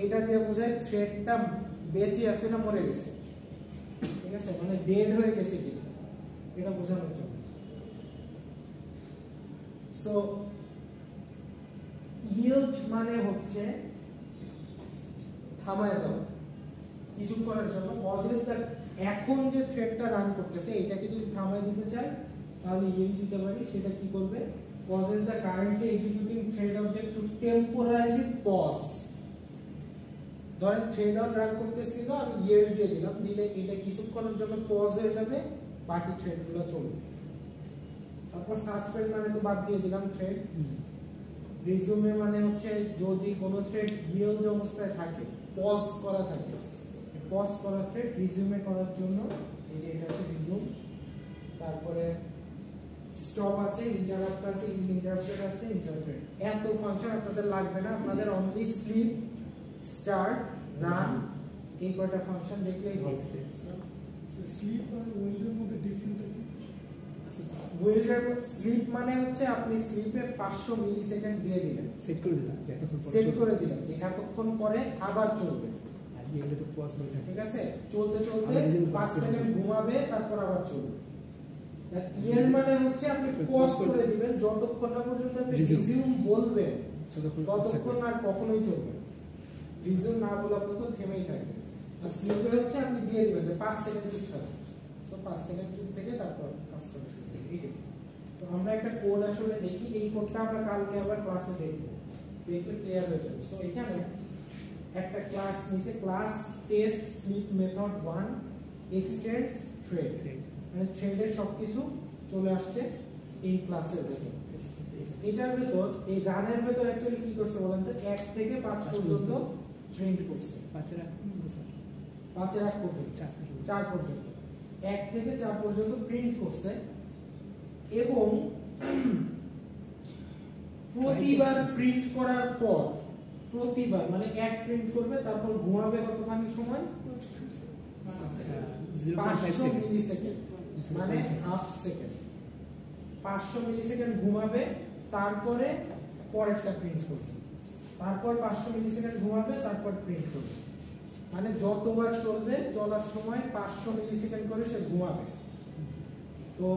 এটা দিয়ে বোঝায় থ্রেডটা বেঁচে আছে না মরে গেছে, ঠিক আছে, মানে ডেড হয়ে গেছে কি এটা বোঝানোর জন্য। সো yield মানে হচ্ছে থামায় দেওয়া কিছু করার জন্য। কজেস দ্যাট এখন যে থ্রেডটা রান করতেছে এটাকে যদি থামায় দিতে চাই তাহলে yield দিতে পারি। সেটা কি করবে? causes the currently executing thread object to temporarily pause। ধরেন থ্রেড অন রান করতেছিল, আমি yield দিয়ে দিলাম, দিলে এটা কিছুক্ষণের জন্য পজ হয়ে যাবে, বাকি থ্রেডগুলো চলবে। তারপর সাসপেন্ড মানে তো বাদ দিয়ে দিলাম থ্রেড। রিজিউমে মানে হচ্ছে যদি কোনো থ্রেড yield অবস্থায় থাকে, পজ করা থাকে, পজ করা থ্রেড রিজিউমে করার জন্য এই যে এটা হচ্ছে রিজিউম। তারপরে স্টপ আছে, ইন্টারাপ্ট আছে, ইন্টারাপ্টেড আছে, ইন্টারপ্রেট। এত ফাংশন আপনাদের লাগবে না, আপনাদের অনলি স্লিপ, স্টার্ট, রান, এই কয়টা ফাংশন দেখলেই হবে। স্লিপ আর ওয়েল্ডের মধ্যে ডিফারেন্ট আছে। ওয়েল্ডের স্লিপ মানে হচ্ছে আপনি স্লিপে 500 মিলিসেকেন্ড দিয়ে দিলেন, সেট করে দিলাম যে এতক্ষণ পরে সেট চলবে। করে দিলেন যে এতক্ষণ পরে আবার চলবে, আর বিএলএ তো পজ করে থাকে। ঠিক আছে? চলতে চলতে আমরা যদি 5 pause করে সেকেন্ড দিই। ঘুমাবে, তারপর আবার চলবে। ইয়ের মানে হচ্ছে আপনি পজ করে দিবেন, যতক্ষণ না পর্যন্ত আপনি Resume। রিজিউম বলবেন ততক্ষণ ততক্ষণ আর কখনোই চলবে না। রিজিউম না বলা পর্যন্ত থেমেই থাকবে। আর স্লিপে হচ্ছে আপনি দিয়ে দিবেন যে 5 সেকেন্ড চুপ থাকবে, সো 5 সেকেন্ড চুপ থেকে তারপর কাজ করা শুরু করবে। এইটাই। তো আমরা একটা কোড আসলে দেখি, এই কোডটা আমরা কালকে আবার ক্লাসে দেখব, দেখলে ক্লিয়ার হয়ে যাবে। সো এখানে একটা ক্লাস নিচে, class test sleep method 1 extends thread, মানে থ্রেডের সবকিছু চলে আসছে এই ক্লাসের ভেতর। এটার ভেতর এই রানের ভেতর অ্যাকচুয়ালি কি করছে বলেন তো, 1 থেকে 5 পর্যন্ত প্রিন্ট করছে। 5 এর আগে স্যার 5 এর আগ পর্যন্ত, 4 পর্যন্ত, 1 থেকে 4 পর্যন্ত প্রিন্ট করছে। এবং প্রতিবার প্রিন্ট করার পর, প্রতিবার মানে এক প্রিন্ট করবে, তারপর ঘুমাবে কতখানি সময়, 500 মিলিসেকেন্ড, মানে হাফ সেকেন্ড। 500 মিলিসেকেন্ড ঘুমাবে, তারপরে পরেরটা প্রিন্ট করবে, তারপর 500 মিলিসেকেন্ড ঘুমাবে, তারপর প্রিন্ট করবে। মানে যতবার চলবে, চলার সময় 500 মিলিসেকেন্ড করে সে ঘুমাবে। তো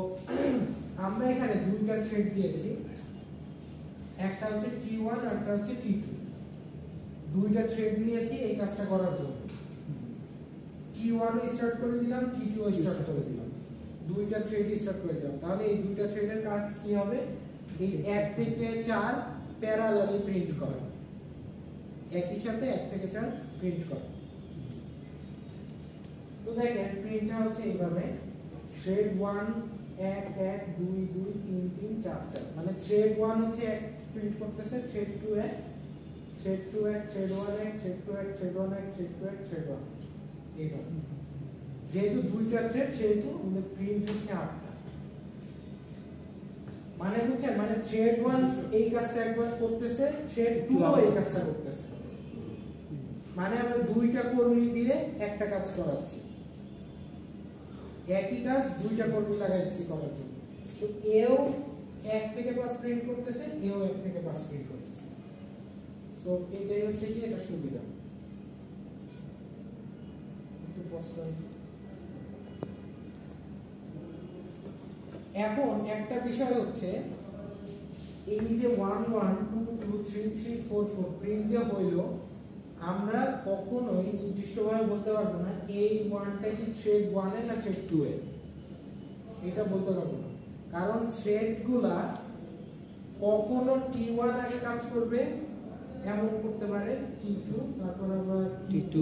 আমরা এখানে দুইটা থ্রেড দিয়েছি, একটা হচ্ছে T1 আর একটা হচ্ছে T2। দুইটা থ্রেড নিয়েছি এই কাজটা করার জন্য। T1 এ স্টার্ট করে দিলাম, T2 এ স্টার্ট করে দিলাম, দুইটা থ্রেড স্টার্ট করে দিলাম। তাহলে এই দুইটা থ্রেডের কাজ কি হবে, এই 1 থেকে 4 প্যারালালি প্রিন্ট করা, একই সাথে 1 থেকে 4 প্রিন্ট করা। তো দেখেন প্রিন্টটা হচ্ছে এইভাবে, থ্রেড 1 1 1 2 2 3 3 4 4, মানে থ্রেড 1 হচ্ছে 1 প্রিন্ট করতেছে, thread 2 1, thread 2 1, thread 1 1, thread 2 1, thread 1 1, thread 2 1, thread 1, এইভাবে। যেহেতু দুইটা থ্রেড সেহেতু আমাদের প্রিন্ট হচ্ছে 8টা। মানে বুঝছেন, মানে থ্রেড 1 এই কাজটা একবার করতেছে, থ্রেড 2 এই কাজটা করতেছে। মানে আমরা দুইটা কর্মী দিয়ে একটা কাজ করাচ্ছি, একই কাজ দুইটা কর্মী লাগাইছি করার জন্য। তো এও 1 থেকে 5 প্রিন্ট করতেছে, এও 1 থেকে 5 প্রিন্ট করতেছে। সো এটাই হচ্ছে কি এটা সুবিধা। একটু পজ করেন। এখন একটা বিষয় হচ্ছে, এই যে 1 1 2 2 3 3 4 4 প্রিন্ট যে হইলো, আমরা কখনোই নির্দিষ্টভাবে বলতে পারবো না এই 1টা কি থ্রেড 1 এ না থ্রেড 2 এ, এটা বলতে পারবো না। কারণ থ্রেডগুলা কখনো T1 আগে কাজ করবে, এমন করতে পারে T2, তারপর আবার T2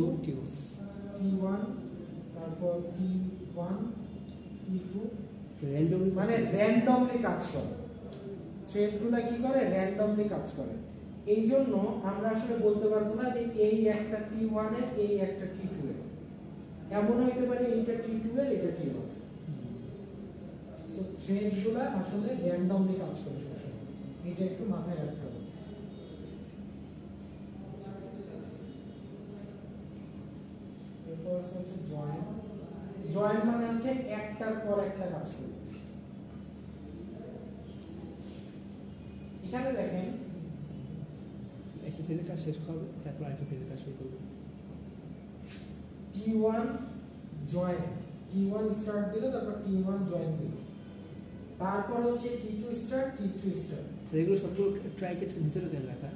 T1, তারপর T1 T2, র্যান্ডমলি মানে র্যান্ডমলি কাজ করে। থ্রেডগুলা কি করে, র্যান্ডমলি কাজ করে। এই জন্য আমরা আসলে বলতে পারবো না যে এই একটা T1 এর, এই একটা T2 এর। এমন হইতে পারে এইটা T2 এর, এটা T1 এর। তো থ্রেডগুলা আসলে র্যান্ডমলি কাজ করে সবসময়, এটা একটু মাথায় রাখতে হবে। এরপর হচ্ছে জয়েন। জয়েন মানে হচ্ছে একটার পর একটা কাজ করবে। এখানে দেখেন একটা থ্রেডের কাজ শেষ করবে, তারপর আরেকটা থ্রেডের কাজ শুরু করবে। T1 জয়েন, T1 স্টার্ট দিল, তারপর T1 জয়েন দিল, তারপর হচ্ছে T2 স্টার্ট, T3 স্টার্ট। সেগুলো সবগুলো ট্রাই কেসের ভিতরে কেন রাখা?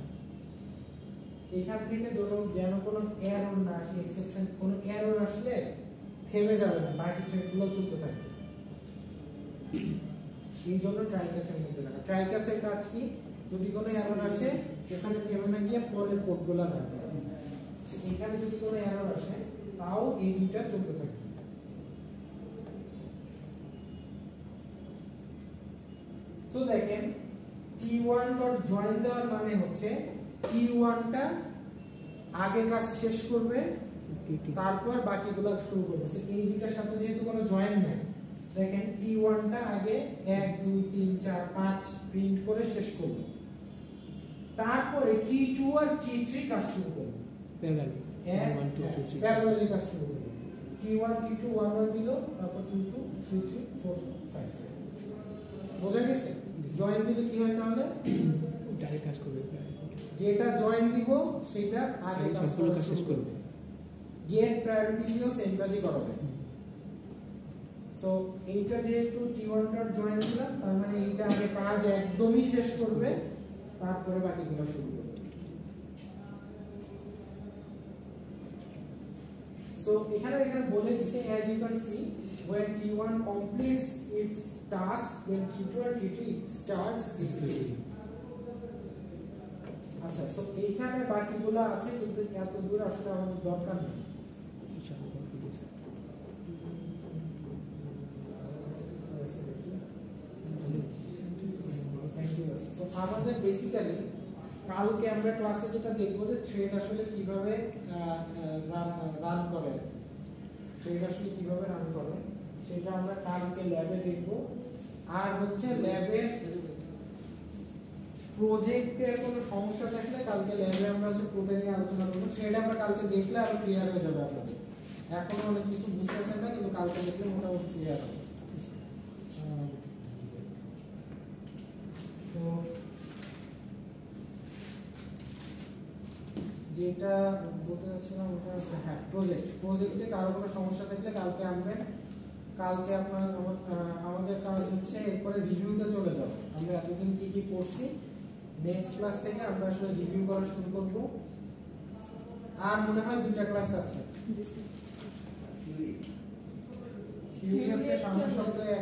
এখান থেকে যেন কোনো এরর না আসে, এক্সেপশন কোনো এরর আসলে থেমে যাবে না, বাকি থ্রেডগুলো চলতে থাকবে। এই জন্য ট্রাই ক্যাচের মধ্যে রাখা। ট্রাই ক্যাচের কাজ কি, যদি কোনো এরর আসে এখানে থেমে না গিয়ে পরের কোডগুলো রাখবে। এখানে যদি কোনো এরর আসে তাও এই দুইটা চলতে থাকবে। সো দেখেন T1 ডট জয়েন দেওয়ার মানে হচ্ছে T1টা আগে কাজ শেষ করবে, তারপর বাকিগুলো শুরু করবে। এই দুইটার সাথে যেহেতু কোনো জয়েন নাই, দেখেন T1টা আগে 1 2 3 4 5 প্রিন্ট করে শেষ করবে, তারপরে T2 আর T3 কাজ শুরু করবে। প্যারালাল অ্যাড 1 2 2 3 প্যারালালি কাজ শুরু করবে T1 T2 1 1 দিল তারপর 2 2 3 3 4 4 5 5 বোঝা গেছে জয়েন দিলে কি হয় তাহলে ডাইরেক্ট কাজ করবে যেটা জয়েন দিব সেটা আগে কাজ সবগুলো কাজ শুরু শেষ করবে গেট প্রায়োরিটি দিয়েও সেম কাজই করা যায় সো এইটা যেহেতু T1 ডট জয়েন দিলাম তার মানে এইটা আগে কাজ একদমই শেষ করবে তারপরে বাকিগুলো শুরু করবে সো এখানে বলে দিছে as you can see when T1 completes its task then T2 and T3 starts its queue আচ্ছা সো এইখানে বাকিগুলো আছে কিন্তু এত দূর আসলে আমাদের দরকার নেই সো আমাদের বেসিক্যালি কালকে আমরা ক্লাসে যেটা দেখবো যে থ্রেড আসলে কিভাবে রান করে থ্রেড আসলে কিভাবে রান করে সেটা আমরা কালকে ল্যাবে দেখবো আর হচ্ছে ল্যাবে প্রজেক্টের কোনো সমস্যা থাকলে কালকে ল্যাবে আমরা হচ্ছে প্রোটে নিয়ে আলোচনা করবো সেটা আমরা কালকে দেখলে আরো ক্লিয়ার হয়ে যাবে আপনাদের এখনো অনেক কিছু বুঝতেছেন না কিন্তু কালকে দেখলে মোটামুটি ক্লিয়ার হবে তো যেটা বলতে চাচ্ছিলাম ওটা হচ্ছে হ্যাঁ প্রজেক্টে কারো কোনো সমস্যা থাকলে কালকে আপনার আমাদের কাজ হচ্ছে এরপরে রিভিউতে চলে যাব আমরা এতদিন কি কি করছি নেক্সট ক্লাস থেকে আমরা আসলে রিভিউ করা শুরু করব আর মনে হয় দুইটা ক্লাস আছে থিওরি হচ্ছে সামনের সপ্তাহে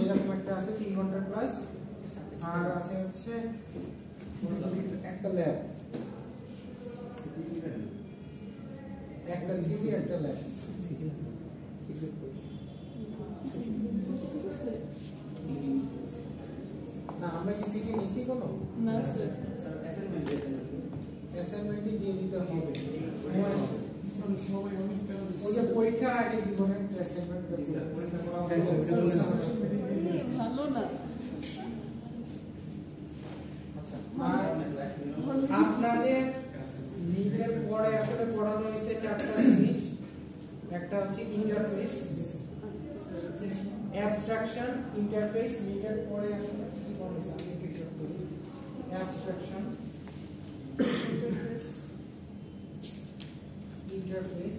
এরকম একটা আছে 3 ঘন্টার ক্লাস আর আছে হচ্ছে একটা ল্যাব একটা থিওরি একটা ল্যাব না আমরা কি সিটি নিছি কোনো না স্যার অ্যাসাইনমেন্ট দিয়ে দিতে হবে সবাই অনেক ওই যে পরীক্ষার আগে জীবনে অ্যাসাইনমেন্ট ভালো না আচ্ছা আর আপনাদের নিটের পরে আসলে পড়ানো হয়েছে চারটা জিনিস একটা হচ্ছে ইন্টারফেস অ্যাবস্ট্রাকশন ইন্টারফেস নিটের পরে আসলে কি পড়ানো হয়েছে আমি একটু শেয়ার করি অ্যাবস্ট্রাকশন ইন্টারফেস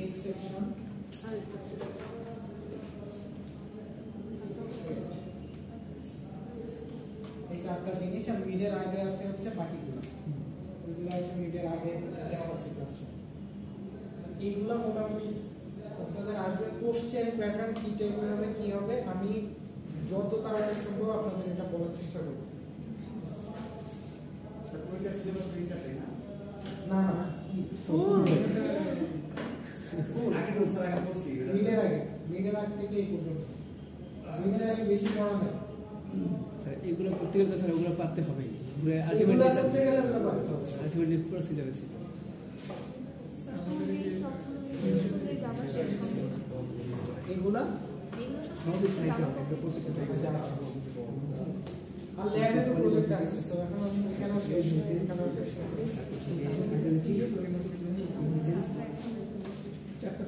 এক্সেপশন এই চারটা জিনিস আর মিডের আগে আছে হচ্ছে বাকিগুলো এগুলো হচ্ছে মিডের আগে দেওয়া আছে ক্লাসে এইগুলো মোটামুটি আপনাদের আসবে কোশ্চেন প্যাটার্ন কি টাইপের হবে কি হবে আমি যত তাড়াতাড়ি সম্ভব আপনাদের এটা বলার চেষ্টা করব না না কি মিডের আগে থেকে এই পর্যন্ত মিডের আগে বেশি পড়া নেই স্যার এগুলো প্রত্যেকের তো স্যার ওগুলো পারতে হবে পুরো এগুলো আলটিমেটলি স্যার করতে গেলে আমরা পারতে হবে আলটিমেটলি পুরো সিলেবাস এগুলা সবই সাইকেল একটা প্রত্যেকটা আর ল্যাবে তো প্রজেক্ট আছে সো এখন আমি এখানেও শেষ এখানেও শেষ চারটা